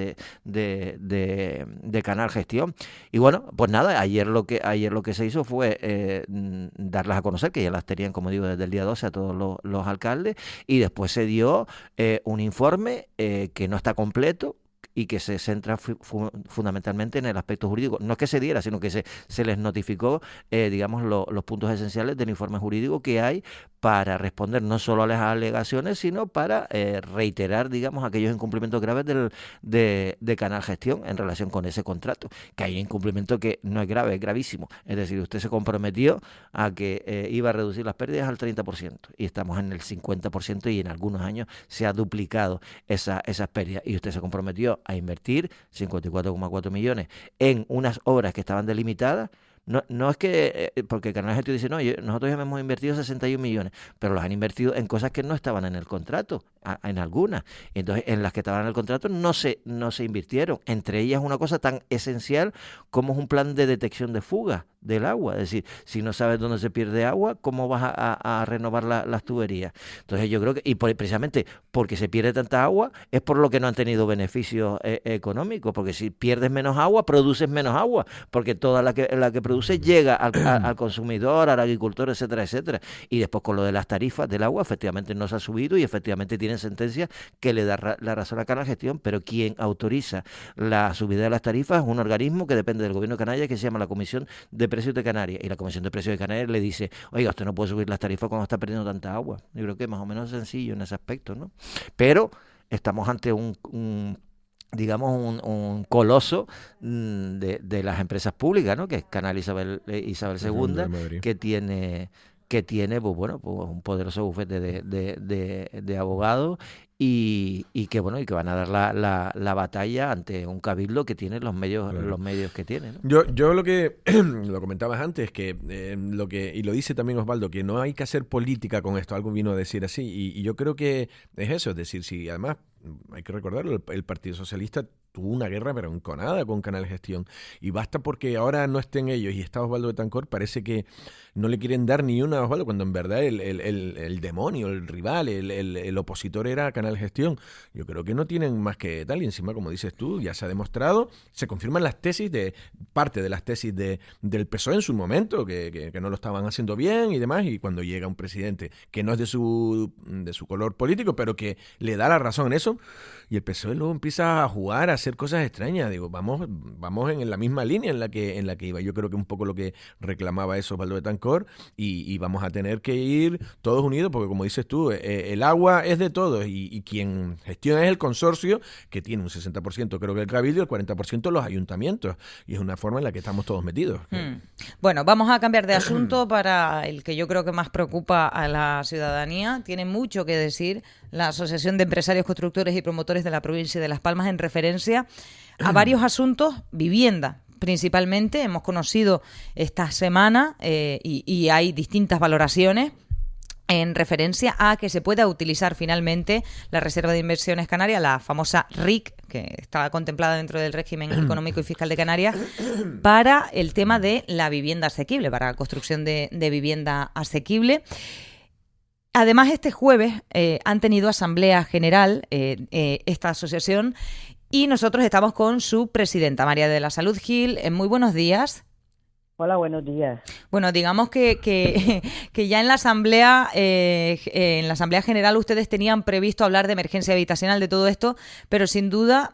de Canal Gestión. Y bueno, pues nada, ayer lo que se hizo fue darlas a conocer, que ya las tenían, como digo, desde el día 12 a todos los alcaldes, y después se dio un informe que no está completo, y que se centra fundamentalmente en el aspecto jurídico. No es que se diera, sino que se les notificó, digamos, los puntos esenciales del informe jurídico que hay para responder no solo a las alegaciones, sino para reiterar, digamos, aquellos incumplimientos graves de Canal Gestión en relación con ese contrato. Que hay incumplimiento que no es grave, es gravísimo. Es decir, usted se comprometió a que iba a reducir las pérdidas al 30%, y estamos en el 50%, y en algunos años se ha duplicado esas pérdidas. Y usted se comprometió a invertir 54,4 millones en unas obras que estaban delimitadas. No es que, porque Canal Gestión dice, no, nosotros ya hemos invertido 61 millones, pero los han invertido en cosas que no estaban en el contrato, en algunas. Entonces, en las que estaban en el contrato no se invirtieron. Entre ellas una cosa tan esencial como es un plan de detección de fugas del agua. Es decir, si no sabes dónde se pierde agua, ¿cómo vas a renovar las tuberías? Entonces yo creo que, y precisamente porque se pierde tanta agua, es por lo que no han tenido beneficios económicos, porque si pierdes menos agua, produces menos agua, porque toda la que produce llega al consumidor, al agricultor, etcétera, etcétera. Y después con lo de las tarifas del agua, efectivamente no se ha subido, y efectivamente tienen sentencias que le da la razón a Canal Gestión, pero quien autoriza la subida de las tarifas es un organismo que depende del gobierno de Canarias, que se llama la Comisión de Precios de Canarias, y la Comisión de Precios de Canarias le dice, oiga, usted no puede subir las tarifas cuando está perdiendo tanta agua. Yo creo que es más o menos sencillo en ese aspecto, ¿no? Pero estamos ante un coloso de las empresas públicas, ¿no? Que es Canal Isabel II, que tiene pues bueno, pues un poderoso bufete de abogados, y que bueno, y que van a dar la batalla ante un cabildo que tiene los medios que tiene, ¿no? Yo lo que lo comentabas antes, que y lo dice también Osvaldo, que no hay que hacer política con esto. Algo vino a decir así, y yo creo que es eso. Es decir, si además hay que recordarlo, el Partido Socialista tuvo una guerra pero enconada con Canal Gestión, y basta porque ahora no estén ellos y está Osvaldo Betancourt, parece que no le quieren dar ni una a Osvaldo, cuando en verdad el demonio, el rival, el opositor era Canal Gestión. Yo creo que no tienen más que tal, y encima, como dices tú, ya se ha demostrado, se confirman las tesis parte de las tesis del PSOE en su momento, que no lo estaban haciendo bien y demás, y cuando llega un presidente que no es de su color político, pero que le da la razón en eso, y el PSOE luego empieza a jugar, a hacer cosas extrañas. Digo, vamos en la misma línea en la que iba. Yo creo que un poco lo que reclamaba eso Osvaldo Betancourt, y vamos a tener que ir todos unidos, porque como dices tú, el agua es de todos, y quien gestiona es el consorcio, que tiene un 60% creo que el Cabildo, y el 40% los ayuntamientos, y es una forma en la que estamos todos metidos. Bueno, vamos a cambiar de asunto para el que yo creo que más preocupa a la ciudadanía. Tiene mucho que decir la Asociación de Empresarios Constructores y Promotores de la provincia de Las Palmas en referencia a varios asuntos. Vivienda, principalmente, hemos conocido esta semana y hay distintas valoraciones en referencia a que se pueda utilizar finalmente la Reserva de Inversiones Canarias, la famosa RIC, que estaba contemplada dentro del régimen económico y fiscal de Canarias, para el tema de la vivienda asequible, para la construcción de vivienda asequible. Además, este jueves han tenido asamblea general esta asociación y nosotros estamos con su presidenta, María de la Salud Gil. Muy buenos días. Hola, buenos días. Bueno, digamos que ya en la asamblea general ustedes tenían previsto hablar de emergencia habitacional, de todo esto, pero sin duda,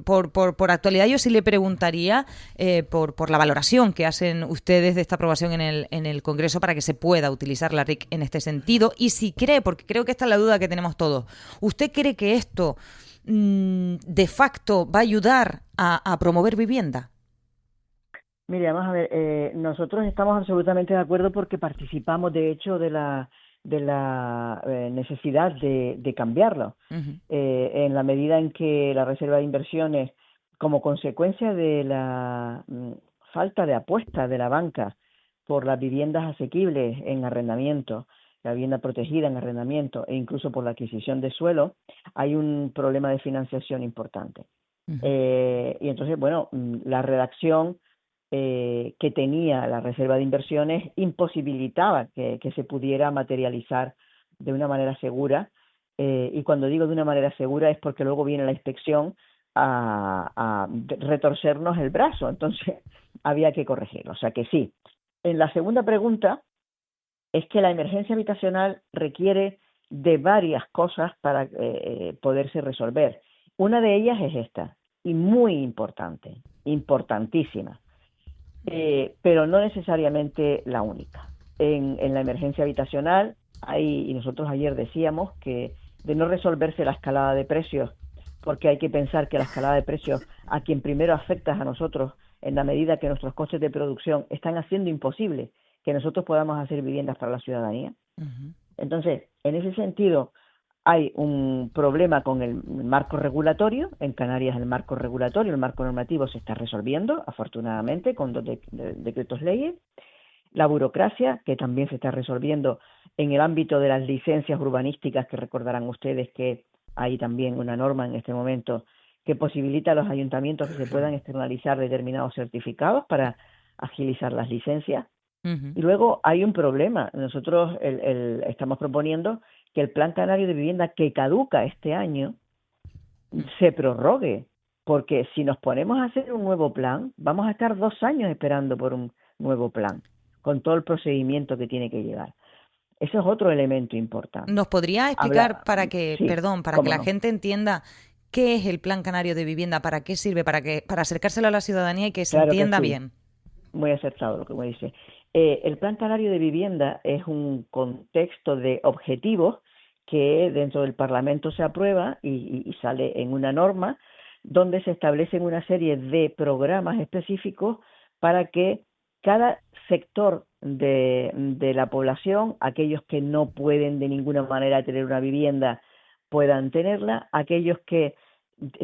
por actualidad, yo sí le preguntaría por la valoración que hacen ustedes de esta aprobación en el Congreso para que se pueda utilizar la RIC en este sentido, y si cree, porque creo que esta es la duda que tenemos todos, ¿usted cree que esto de facto va a ayudar a promover vivienda? Mire, vamos a ver, nosotros estamos absolutamente de acuerdo porque participamos, de hecho, de la necesidad de cambiarlo. Uh-huh. En la medida en que la reserva de inversiones, como consecuencia de la falta de apuesta de la banca por las viviendas asequibles en arrendamiento, la vivienda protegida en arrendamiento e incluso por la adquisición de suelo, hay un problema de financiación importante. Uh-huh. Y entonces, bueno, la redacción que tenía la reserva de inversiones imposibilitaba que se pudiera materializar de una manera segura, y cuando digo de una manera segura es porque luego viene la inspección a retorcernos el brazo, entonces había que corregirlo, o sea que sí. En la segunda pregunta es que la emergencia habitacional requiere de varias cosas para poderse resolver. Una de ellas es esta, y muy importante, importantísima. Pero no necesariamente la única. En la emergencia habitacional y nosotros ayer decíamos que de no resolverse la escalada de precios, porque hay que pensar que la escalada de precios a quien primero afecta es a nosotros, en la medida que nuestros costes de producción están haciendo imposible que nosotros podamos hacer viviendas para la ciudadanía. Uh-huh. Entonces, en ese sentido, hay un problema con el marco regulatorio. En Canarias el marco regulatorio, el marco normativo se está resolviendo, afortunadamente, con 2 decretos leyes. La burocracia, que también se está resolviendo en el ámbito de las licencias urbanísticas, que recordarán ustedes que hay también una norma en este momento que posibilita a los ayuntamientos que se puedan externalizar determinados certificados para agilizar las licencias. Uh-huh. Y luego hay un problema. Nosotros estamos proponiendo que el Plan Canario de Vivienda que caduca este año se prorrogue, porque si nos ponemos a hacer un nuevo plan, vamos a estar 2 años esperando por un nuevo plan, con todo el procedimiento que tiene que llevar. Eso es otro elemento importante. ¿Nos podría explicar para que la gente entienda qué es el Plan Canario de Vivienda, para qué sirve, para acercárselo a la ciudadanía y que se entienda bien? Muy acertado lo que me dice. El Plan Canario de Vivienda es un contexto de objetivos que dentro del Parlamento se aprueba y sale en una norma donde se establecen una serie de programas específicos para que cada sector de la población, aquellos que no pueden de ninguna manera tener una vivienda, puedan tenerla, aquellos que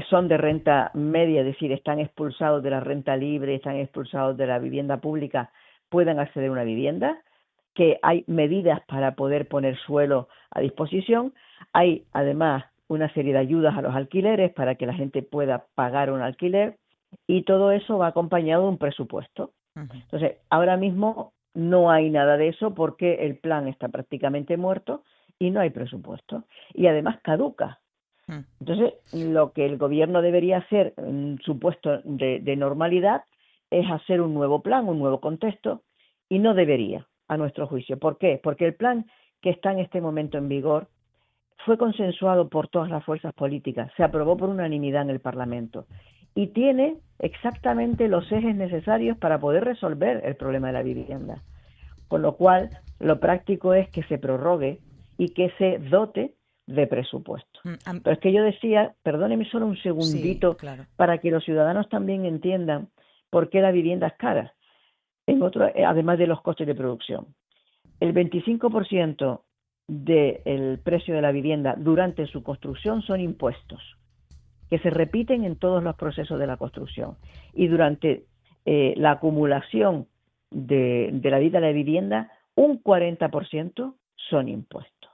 son de renta media, es decir, están expulsados de la renta libre, están expulsados de la vivienda pública, puedan acceder a una vivienda, que hay medidas para poder poner suelo a disposición, hay además una serie de ayudas a los alquileres para que la gente pueda pagar un alquiler, y todo eso va acompañado de un presupuesto. Uh-huh. Entonces, ahora mismo no hay nada de eso porque el plan está prácticamente muerto y no hay presupuesto, y además caduca. Entonces, lo que el gobierno debería hacer en su puesto de normalidad es hacer un nuevo plan, un nuevo contexto, y no debería, a nuestro juicio. ¿Por qué? Porque el plan que está en este momento en vigor fue consensuado por todas las fuerzas políticas, se aprobó por unanimidad en el Parlamento y tiene exactamente los ejes necesarios para poder resolver el problema de la vivienda. Con lo cual, lo práctico es que se prorrogue y que se dote de presupuesto. Pero es que yo decía, perdóneme solo un segundito, sí, claro, para que los ciudadanos también entiendan por qué la vivienda es cara, además de los costes de producción. El 25% del precio de la vivienda durante su construcción son impuestos, que se repiten en todos los procesos de la construcción. Y durante la acumulación de la vida de la vivienda, un 40% son impuestos.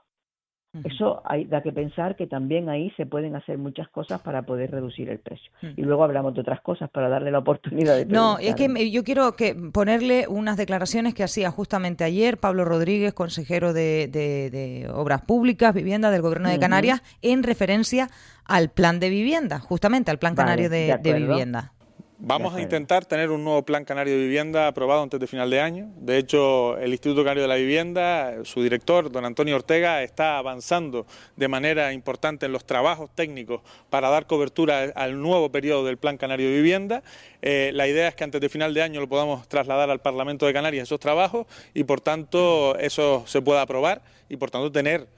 Eso da que pensar que también ahí se pueden hacer muchas cosas para poder reducir el precio. Y luego hablamos de otras cosas para darle la oportunidad de No, preguntar. es que yo quiero ponerle unas declaraciones que hacía justamente ayer Pablo Rodríguez, consejero de Obras Públicas, Vivienda del Gobierno de Canarias, en referencia al plan de vivienda, justamente al plan canario de vivienda. Vamos a intentar tener un nuevo Plan Canario de Vivienda aprobado antes de final de año. De hecho, el Instituto Canario de la Vivienda, su director, don Antonio Ortega, está avanzando de manera importante en los trabajos técnicos para dar cobertura al nuevo periodo del Plan Canario de Vivienda. La idea es que antes de final de año lo podamos trasladar al Parlamento de Canarias esos trabajos y, por tanto, eso se pueda aprobar y, por tanto, tener...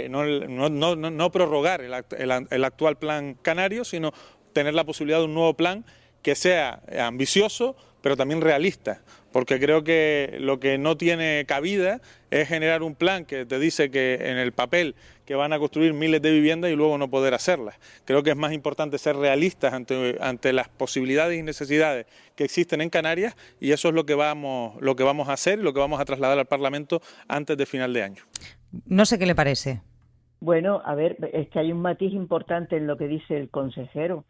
no prorrogar el actual Plan Canario, sino tener la posibilidad de un nuevo plan que sea ambicioso, pero también realista, porque creo que lo que no tiene cabida es generar un plan que te dice que en el papel que van a construir miles de viviendas y luego no poder hacerlas. Creo que es más importante ser realistas ante las posibilidades y necesidades que existen en Canarias, y eso es lo que vamos a hacer y lo que vamos a trasladar al Parlamento antes de final de año. No sé qué le parece. Bueno, a ver, es que hay un matiz importante en lo que dice el consejero.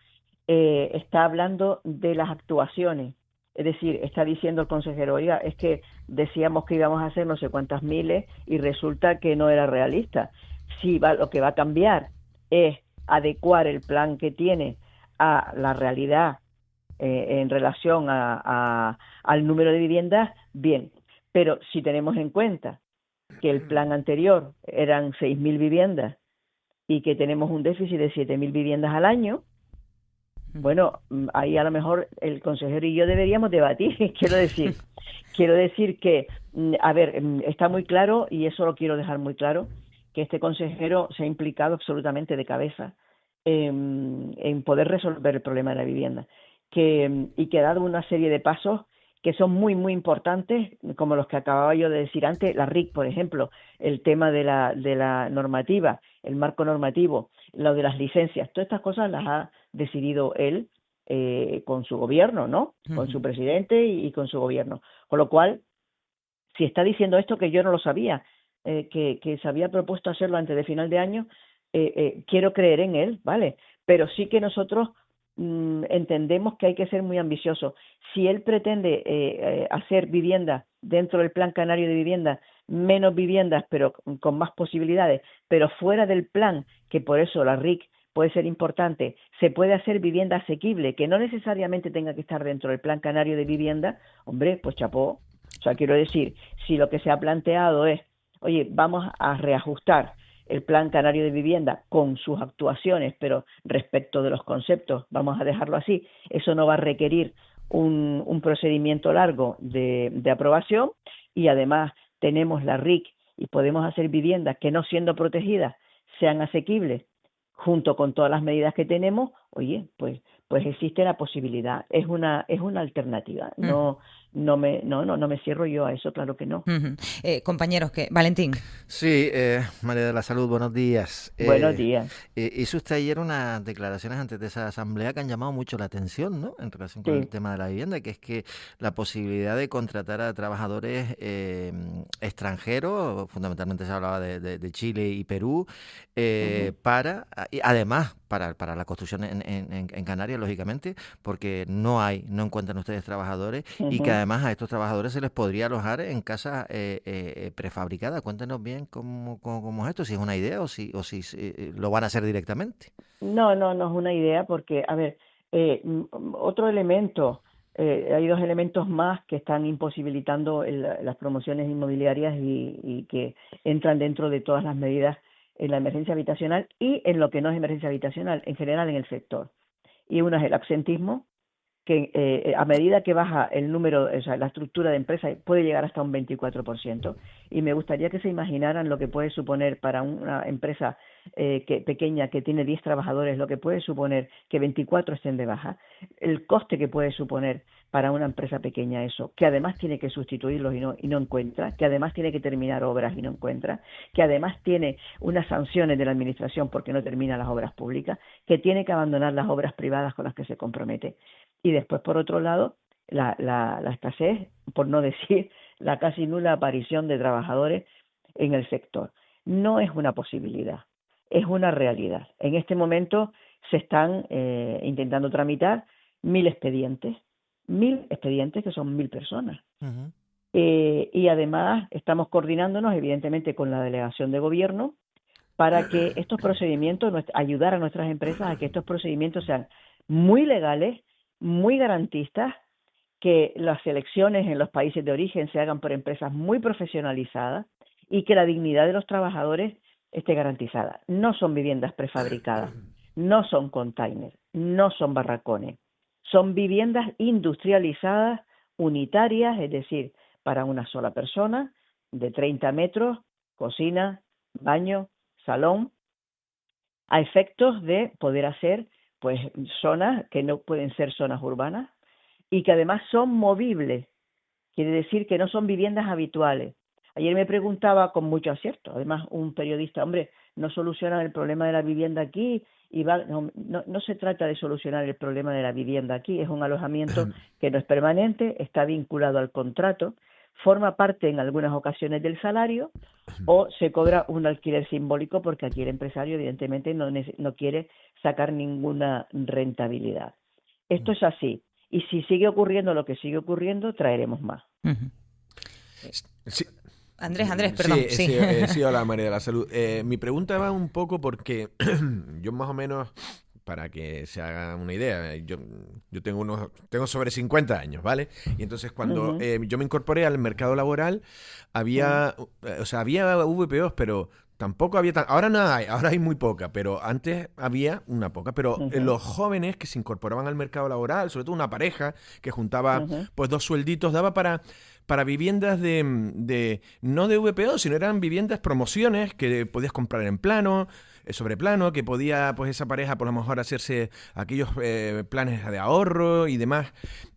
Está hablando de las actuaciones, es decir, está diciendo el consejero, oiga, es que decíamos que íbamos a hacer no sé cuántas miles y resulta que no era realista. Si lo que va a cambiar es adecuar el plan que tiene a la realidad en relación al número de viviendas, bien, pero si tenemos en cuenta que el plan anterior eran 6.000 viviendas y que tenemos un déficit de 7.000 viviendas al año, bueno, ahí a lo mejor el consejero y yo deberíamos debatir. Quiero decir que, a ver, está muy claro, y eso lo quiero dejar muy claro, que este consejero se ha implicado absolutamente de cabeza en poder resolver el problema de la vivienda, y que ha dado una serie de pasos que son muy, muy importantes, como los que acababa yo de decir antes, la RIC, por ejemplo, el tema de la normativa, el marco normativo, lo de las licencias, todas estas cosas las ha decidido él con su gobierno, ¿no? Con su presidente y con su gobierno. Con lo cual, si está diciendo esto, que yo no lo sabía, que se había propuesto hacerlo antes de final de año, quiero creer en él, ¿vale? Pero sí que nosotros entendemos que hay que ser muy ambiciosos. Si él pretende hacer viviendas dentro del Plan Canario de Vivienda, menos viviendas, pero con más posibilidades, pero fuera del plan, que por eso la RIC puede ser importante, se puede hacer vivienda asequible, que no necesariamente tenga que estar dentro del Plan Canario de Vivienda, hombre, pues chapó. O sea, quiero decir, si lo que se ha planteado es, oye, vamos a reajustar el Plan Canario de Vivienda con sus actuaciones, pero respecto de los conceptos, vamos a dejarlo así, eso no va a requerir un procedimiento largo de aprobación, y además tenemos la RIC y podemos hacer viviendas que, no siendo protegidas, sean asequibles, junto con todas las medidas que tenemos. Oye, pues existe la posibilidad, es una alternativa. No me cierro yo a eso, claro que no. Compañeros, Valentín. Sí, María de la Salud, buenos días. Buenos días. Hizo usted ayer unas declaraciones antes de esa asamblea que han llamado mucho la atención, ¿no?, en relación con el tema de la vivienda, que es que la posibilidad de contratar a trabajadores extranjeros, fundamentalmente se hablaba de Chile y Perú, además para la construcción en Canarias, lógicamente, porque no encuentran ustedes trabajadores, y que además a estos trabajadores se les podría alojar en casas prefabricadas. Cuéntenos bien cómo es esto, si es una idea o si lo van a hacer directamente. No es una idea, porque, a ver, otro elemento, hay dos elementos más que están imposibilitando las promociones inmobiliarias y que entran dentro de todas las medidas en la emergencia habitacional y en lo que no es emergencia habitacional, en general en el sector. Y uno es el absentismo, que a medida que baja el número, o sea, la estructura de empresas, puede llegar hasta un 24%. Y me gustaría que se imaginaran lo que puede suponer para una empresa pequeña que tiene 10 trabajadores, lo que puede suponer que 24 estén de baja, el coste que puede suponer para una empresa pequeña eso, que además tiene que sustituirlos y no encuentra, que además tiene que terminar obras y no encuentra, que además tiene unas sanciones de la administración porque no termina las obras públicas, que tiene que abandonar las obras privadas con las que se compromete. Y después, por otro lado, la escasez, por no decir la casi nula aparición de trabajadores en el sector. no es una posibilidad, es una realidad. En este momento se están intentando tramitar 1.000 expedientes que son 1.000 personas. Ujú. Y además estamos coordinándonos, evidentemente, con la delegación de gobierno para que estos procedimientos, ayudar a nuestras empresas a que estos procedimientos sean muy legales, muy garantistas, que las selecciones en los países de origen se hagan por empresas muy profesionalizadas y que la dignidad de los trabajadores esté garantizada. No son viviendas prefabricadas, no son containers, no son barracones, son viviendas industrializadas, unitarias, es decir, para una sola persona, de 30 metros, cocina, baño, salón, a efectos de poder hacer pues zonas que no pueden ser zonas urbanas y que además son movibles, quiere decir que no son viviendas habituales. Ayer me preguntaba con mucho acierto, además un periodista, hombre, no solucionan el problema de la vivienda aquí, no se trata de solucionar el problema de la vivienda aquí, es un alojamiento que no es permanente, está vinculado al contrato, forma parte en algunas ocasiones del salario o se cobra un alquiler simbólico porque aquí el empresario evidentemente no quiere sacar ninguna rentabilidad. Esto es así. Y si sigue ocurriendo lo que sigue ocurriendo, traeremos más. Ujú. Sí. Andrés, perdón. Sí, hola María de la Salud. Mi pregunta va un poco porque yo más o menos, para que se haga una idea, yo tengo sobre 50 años, ¿vale? Y entonces cuando yo me incorporé al mercado laboral, había VPOs, pero tampoco había ahora no hay, ahora hay muy poca, pero antes había una poca. Pero los jóvenes que se incorporaban al mercado laboral, sobre todo una pareja que juntaba pues 2 suelditos, daba para viviendas no de VPO, sino eran viviendas, promociones que podías comprar en plano, sobre plano, que podía pues esa pareja por lo mejor hacerse aquellos planes de ahorro y demás.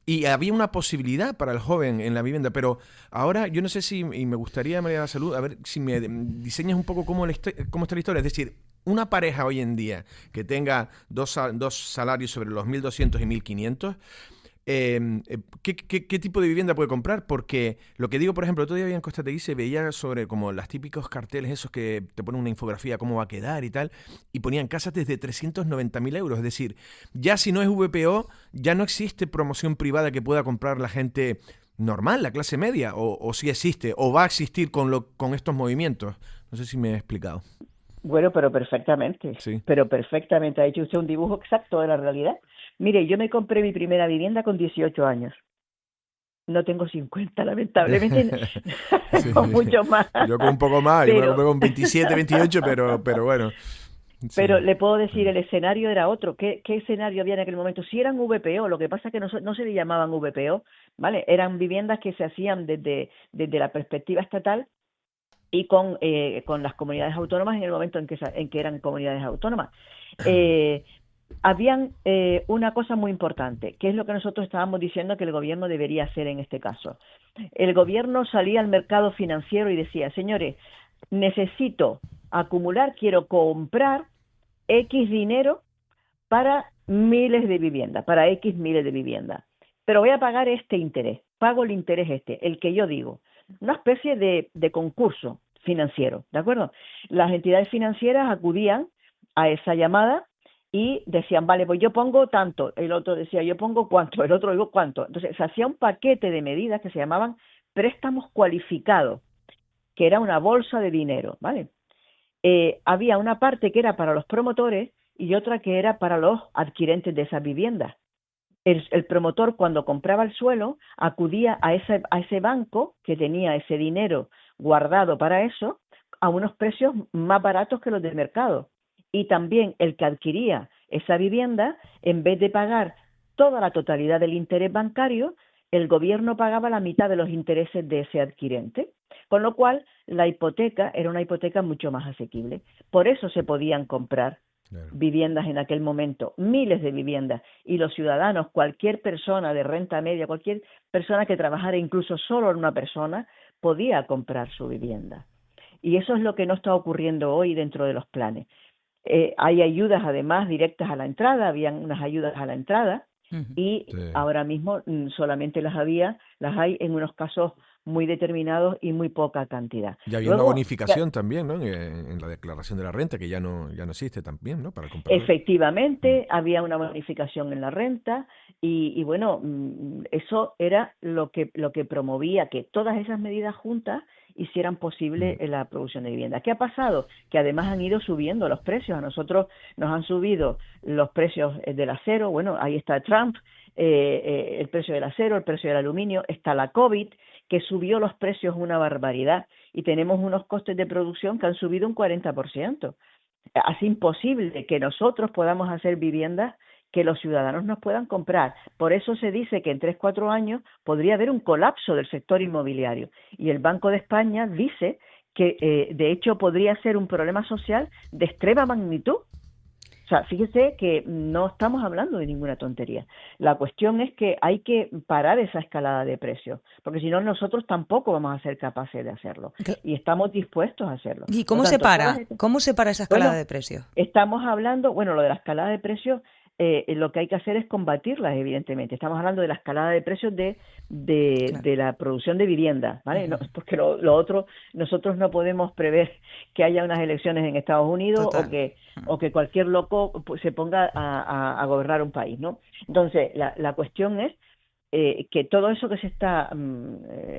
Y había una posibilidad para el joven en la vivienda, pero ahora yo no sé si, y me gustaría, María de la Salud, a ver si me diseñas un poco cómo está la historia. Es decir, una pareja hoy en día que tenga dos salarios sobre los 1.200 y 1.500, ¿qué tipo de vivienda puede comprar? Porque lo que digo, por ejemplo, otro día en Costa Teguí se veía sobre como los típicos carteles esos que te ponen una infografía cómo va a quedar y tal, y ponían casas desde 390.000 euros. Es decir, ya si no es VPO, ya no existe promoción privada que pueda comprar la gente normal, la clase media, o sí existe, o va a existir con estos movimientos. No sé si me he explicado. Bueno, pero perfectamente. Sí. Pero perfectamente. Ha hecho usted un dibujo exacto de la realidad. Mire, yo me compré mi primera vivienda con 18 años. No tengo 50, lamentablemente. Sí, No, sí. mucho más. Yo con un poco más, yo me la Pero, compré con 27, 28, pero bueno. Sí. pero le puedo decir, el escenario era otro. ¿Qué escenario había en aquel momento? Si eran VPO, lo que pasa es que no se le llamaban VPO, ¿vale? Eran viviendas que se hacían desde la perspectiva estatal y con las comunidades autónomas en el momento en que eran comunidades autónomas. Habían una cosa muy importante, que es lo que nosotros estábamos diciendo que el gobierno debería hacer en este caso. El gobierno salía al mercado financiero y decía, señores, necesito acumular, quiero comprar X dinero para miles de viviendas, para X miles de viviendas, pero voy a pagar este interés, pago el interés el que yo digo, una especie de concurso financiero, ¿de acuerdo? Las entidades financieras acudían a esa llamada y decían, vale, pues yo pongo tanto, el otro decía, yo pongo cuánto, el otro digo cuánto. Entonces se hacía un paquete de medidas que se llamaban préstamos cualificados, que era una bolsa de dinero, ¿vale? Había una parte que era para los promotores y otra que era para los adquirentes de esas viviendas. El promotor, cuando compraba el suelo, acudía a ese banco que tenía ese dinero guardado para eso a unos precios más baratos que los del mercado. Y también el que adquiría esa vivienda, en vez de pagar toda la totalidad del interés bancario, el gobierno pagaba la mitad de los intereses de ese adquirente, con lo cual la hipoteca era una hipoteca mucho más asequible. Por eso se podían comprar viviendas en aquel momento, miles de viviendas, y los ciudadanos, cualquier persona de renta media, cualquier persona que trabajara incluso solo en una persona, podía comprar su vivienda. Y eso es lo que no está ocurriendo hoy dentro de los planes. Hay ayudas además directas a la entrada, habían unas ayudas a la entrada y ahora mismo solamente las hay en unos casos muy determinados y muy poca cantidad. Y había una Luego, bonificación también, ¿no? En la declaración de la renta, que ya no existe también, ¿no? Para comprar. efectivamente, había una bonificación en la renta y bueno, eso era lo que promovía que todas esas medidas juntas hicieran posible la producción de vivienda. ¿Qué ha pasado? Que además han ido subiendo los precios. A nosotros nos han subido los precios del acero. Bueno, ahí está Trump, el precio del acero, el precio del aluminio. Está la COVID, que subió los precios una barbaridad. Y tenemos unos costes de producción que han subido un 40%. Hace imposible que nosotros podamos hacer viviendas que los ciudadanos nos puedan comprar. Por eso se dice que en 3-4 años podría haber un colapso del sector inmobiliario. Y el Banco de España dice que, de hecho, podría ser un problema social de extrema magnitud. O sea, fíjese que no estamos hablando de ninguna tontería. La cuestión es que hay que parar esa escalada de precios, porque si no, nosotros tampoco vamos a ser capaces de hacerlo. Y estamos dispuestos a hacerlo. ¿Y cómo se para? ¿Cómo se para esa escalada de precios? Estamos hablando, bueno, lo de la escalada de precios, lo que hay que hacer es combatirlas, evidentemente. Estamos hablando de la escalada de precios de la producción de vivienda, ¿vale? No, porque lo otro, nosotros no podemos prever que haya unas elecciones en Estados Unidos o que cualquier loco se ponga a gobernar un país, ¿no? Entonces, la cuestión es que todo eso que se está,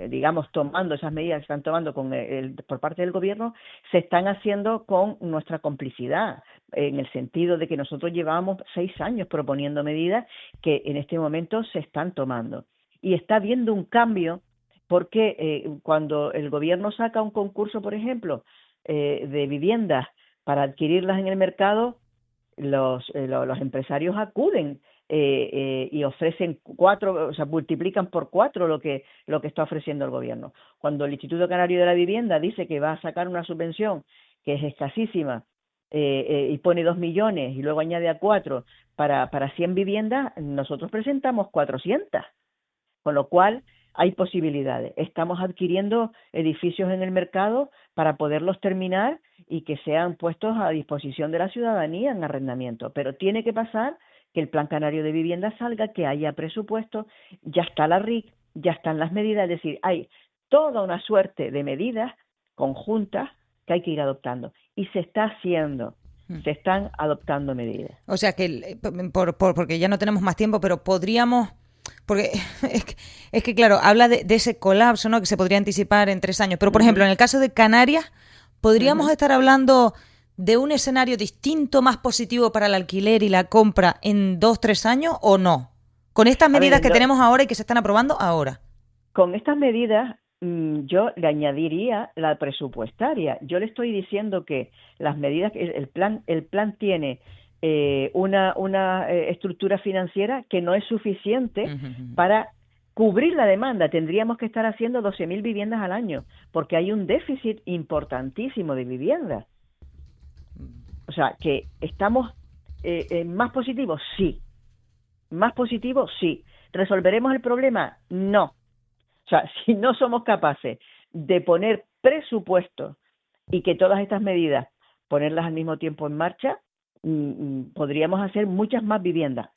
digamos, tomando, esas medidas que se están tomando por parte del gobierno, se están haciendo con nuestra complicidad, en el sentido de que nosotros llevábamos 6 años proponiendo medidas que en este momento se están tomando. Y está habiendo un cambio porque cuando el gobierno saca un concurso, por ejemplo, de viviendas para adquirirlas en el mercado, los empresarios acuden y ofrecen 4, o sea, multiplican por 4 lo que está ofreciendo el gobierno. Cuando el Instituto Canario de la Vivienda dice que va a sacar una subvención que es escasísima y pone 2 millones y luego añade a 4 para 100 viviendas, nosotros presentamos 400, con lo cual hay posibilidades. Estamos adquiriendo edificios en el mercado para poderlos terminar y que sean puestos a disposición de la ciudadanía en arrendamiento, pero tiene que pasar que el Plan Canario de Vivienda salga, que haya presupuesto, ya está la RIC, ya están las medidas, es decir, hay toda una suerte de medidas conjuntas que hay que ir adoptando. Y se está haciendo, se están adoptando medidas. O sea que, porque ya no tenemos más tiempo, pero podríamos... Porque es que claro, habla de ese colapso, ¿no? Que se podría anticipar en 3 años. Pero, por ejemplo, en el caso de Canarias, ¿podríamos estar hablando de un escenario distinto, más positivo para el alquiler y la compra en 2-3 años o no? Con estas medidas que tenemos ahora y que se están aprobando ahora. Con estas medidas yo le añadiría la presupuestaria. Yo le estoy diciendo que las medidas, el plan tiene una estructura financiera que no es suficiente para cubrir la demanda. Tendríamos que estar haciendo 12.000 viviendas al año, porque hay un déficit importantísimo de viviendas. O sea, que estamos más positivos, sí. Más positivos, sí. ¿Resolveremos el problema? No. O sea, si no somos capaces de poner presupuesto y que todas estas medidas ponerlas al mismo tiempo en marcha, podríamos hacer muchas más viviendas.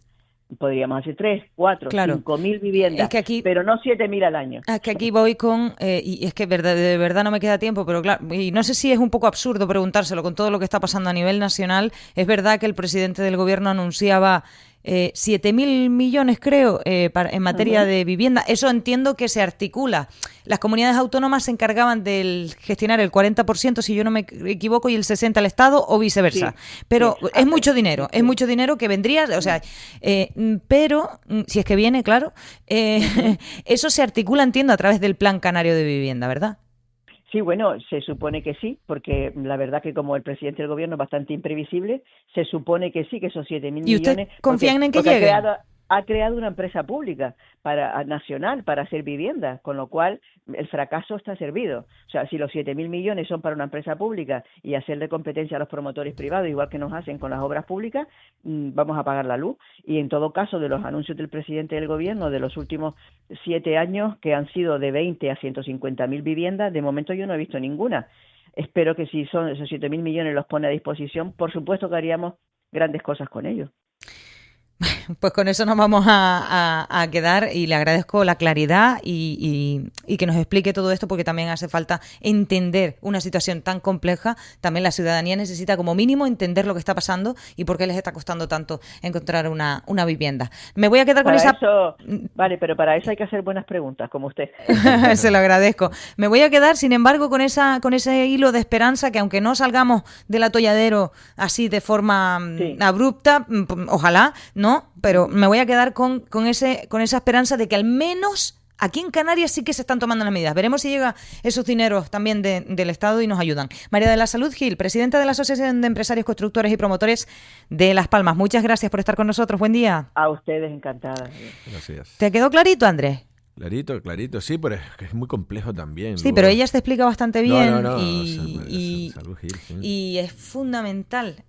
Podríamos hacer 3, 4, 5.000 viviendas, pero no 7.000 al año. Es que aquí voy con, y es que de verdad no me queda tiempo, pero claro, y no sé si es un poco absurdo preguntárselo con todo lo que está pasando a nivel nacional. Es verdad que el presidente del gobierno anunciaba 7.000 millones, creo, en materia de vivienda. Eso entiendo que se articula. Las comunidades autónomas se encargaban de gestionar el 40%, si yo no me equivoco, y el 60% al Estado, o viceversa. Sí, pero sí, es mucho dinero que vendría, o sea, pero, si es que viene, claro, eso se articula, entiendo, a través del Plan Canario de Vivienda, ¿verdad? Sí, bueno, se supone que sí, porque la verdad que como el presidente del gobierno es bastante imprevisible, se supone que sí, que esos 7.000 millones... ¿Y usted confían en que llegue? Ha creado una empresa pública nacional para hacer viviendas, con lo cual el fracaso está servido. O sea, si los 7.000 millones son para una empresa pública y hacerle competencia a los promotores privados, igual que nos hacen con las obras públicas, vamos a pagar la luz. Y en todo caso, de los anuncios del presidente del gobierno de los últimos 7 años, que han sido de 20 a 150.000 viviendas, de momento yo no he visto ninguna. Espero que si son esos 7.000 millones los pone a disposición, por supuesto que haríamos grandes cosas con ellos. Pues con eso nos vamos a quedar y le agradezco la claridad y que nos explique todo esto, porque también hace falta entender una situación tan compleja. También la ciudadanía necesita como mínimo entender lo que está pasando y por qué les está costando tanto encontrar una vivienda. Me voy a quedar con Vale, pero para eso hay que hacer buenas preguntas, como usted. Se lo agradezco. Me voy a quedar, sin embargo, con ese hilo de esperanza que, aunque no salgamos del atolladero así de forma abrupta, ojalá, ¿no? Pero me voy a quedar con esa esperanza de que al menos aquí en Canarias sí que se están tomando las medidas. Veremos si llega esos dineros también del Estado y nos ayudan. María de la Salud Gil, presidenta de la Asociación de Empresarios, Constructores y Promotores de Las Palmas. Muchas gracias por estar con nosotros. Buen día. A ustedes, encantada. Gracias. ¿Te quedó clarito, Andrés? Clarito, sí, pero es muy complejo también. Sí, pero ella se explica bastante bien. No, Salud Gil, sí. Y es fundamental.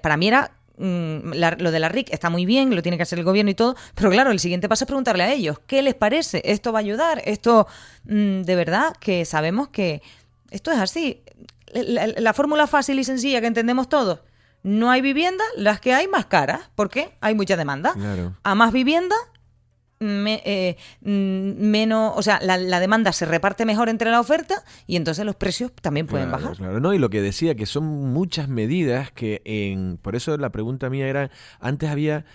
Para mí era... lo de la RIC está muy bien, lo tiene que hacer el gobierno y todo, pero claro, el siguiente paso es preguntarle a ellos ¿qué les parece? ¿Esto va a ayudar? Esto, de verdad que sabemos que esto es así. La fórmula fácil y sencilla que entendemos todos: no hay vivienda, las que hay más caras. ¿Por qué? Hay mucha demanda. Claro. A más vivienda, menos, o sea, la demanda se reparte mejor entre la oferta y entonces los precios también pueden bajar. Claro, no, y lo que decía, que son muchas medidas que por eso la pregunta mía era, antes había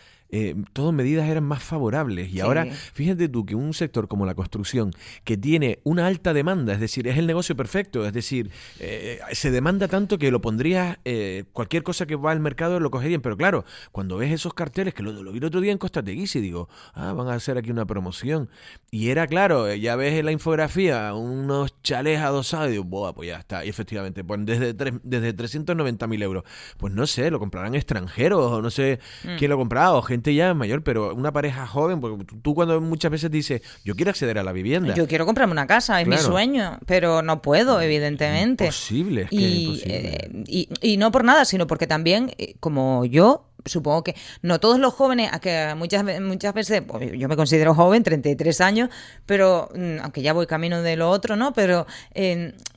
todas medidas eran más favorables y ahora fíjate tú que un sector como la construcción, que tiene una alta demanda, es decir, es el negocio perfecto, es decir, se demanda tanto que lo pondrías, cualquier cosa que va al mercado lo cogerían, pero claro, cuando ves esos carteles, que lo vi el otro día en Costa Teguise y digo, van a hacer aquí una promoción, y era claro, ya ves en la infografía unos chalés adosados y digo, boa, pues ya está, y efectivamente, pues desde 390.000 euros, pues no sé, lo comprarán extranjeros o no sé quién lo comprará, o gente ya mayor, pero una pareja joven, porque tú cuando muchas veces dices, yo quiero acceder a la vivienda. Yo quiero comprarme una casa, es mi sueño, pero no puedo, evidentemente. Imposible, es que imposible. Y no por nada, sino porque también, como yo, supongo que no todos los jóvenes, a que muchas veces, pues yo me considero joven, 33 años, pero aunque ya voy camino de lo otro, ¿no? Pero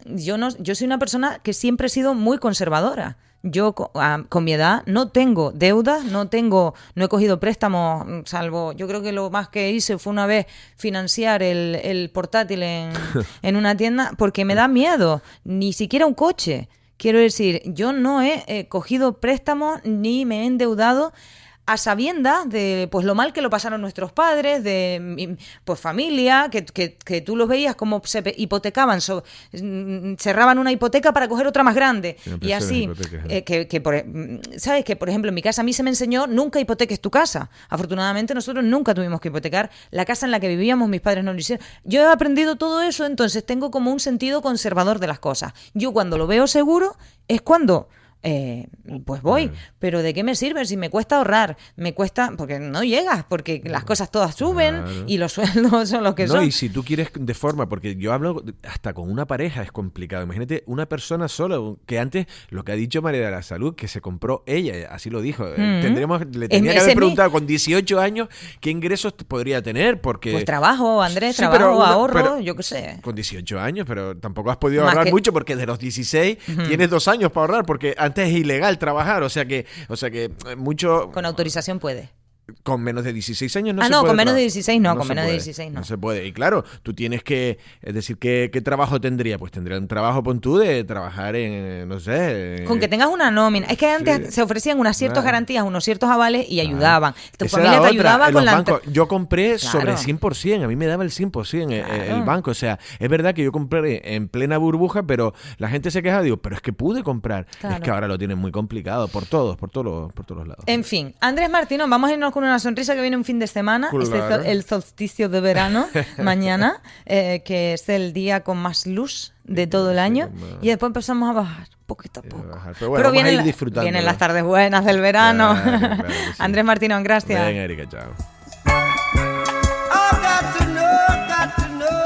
yo soy una persona que siempre he sido muy conservadora. Yo con mi edad no tengo deudas, no he cogido préstamos, salvo, yo creo que lo más que hice fue una vez financiar el portátil en una tienda, porque me da miedo, ni siquiera un coche. Quiero decir, yo no he cogido préstamos ni me he endeudado a sabiendas de pues lo mal que lo pasaron nuestros padres, de pues familia, que tú los veías como se hipotecaban, cerraban una hipoteca para coger otra más grande. Y así, ¿sabes? Que por ejemplo en mi casa a mí se me enseñó nunca hipoteques tu casa. Afortunadamente nosotros nunca tuvimos que hipotecar la casa en la que vivíamos, mis padres no lo hicieron. Yo he aprendido todo eso, entonces tengo como un sentido conservador de las cosas. Yo cuando lo veo seguro es cuando... pues voy, pero ¿de qué me sirve si me cuesta ahorrar? Me cuesta, porque no llegas, porque las cosas todas suben y los sueldos son los que son. No, y si tú quieres de forma, porque yo hablo hasta con una pareja es complicado. Imagínate una persona sola, que antes, lo que ha dicho María de la Salud, que se compró ella, así lo dijo. Le tenía que haber preguntado con 18 años qué ingresos podría tener, porque... Pues trabajo, Andrés, sí, trabajo, ahorro, yo qué sé. Con 18 años, pero tampoco has podido ahorrar mucho, porque de los 16 tienes 2 años para ahorrar, porque antes es ilegal trabajar, o sea que mucho... Con autorización puede. Con menos de 16 años no se puede. Con menos de 16 no, con menos de 16 no. No se puede. Y claro, tú tienes que... Es decir, ¿qué trabajo tendría? Pues tendría un trabajo, pon tú, de trabajar en, no sé... Con que tengas una nómina. Es que antes se ofrecían unas ciertas garantías, unos ciertos avales y ayudaban. Tu familia te ayudaba con la... Yo compré sobre 100%, a mí me daba el 100% el banco. O sea, es verdad que yo compré en plena burbuja, pero la gente se queja, digo, pero es que pude comprar. Claro. Es que ahora lo tienen muy complicado por todos los lados. En fin, Andrés Martínez, vamos a irnos con una sonrisa, que viene un fin de semana, claro. El solsticio de verano, mañana, que es el día con más luz de todo el año, y después empezamos a bajar poquito a poco. Pero bueno, vienen las tardes buenas del verano. Claro, claro sí. Andrés Martínez, gracias. Venga, Erika, chao.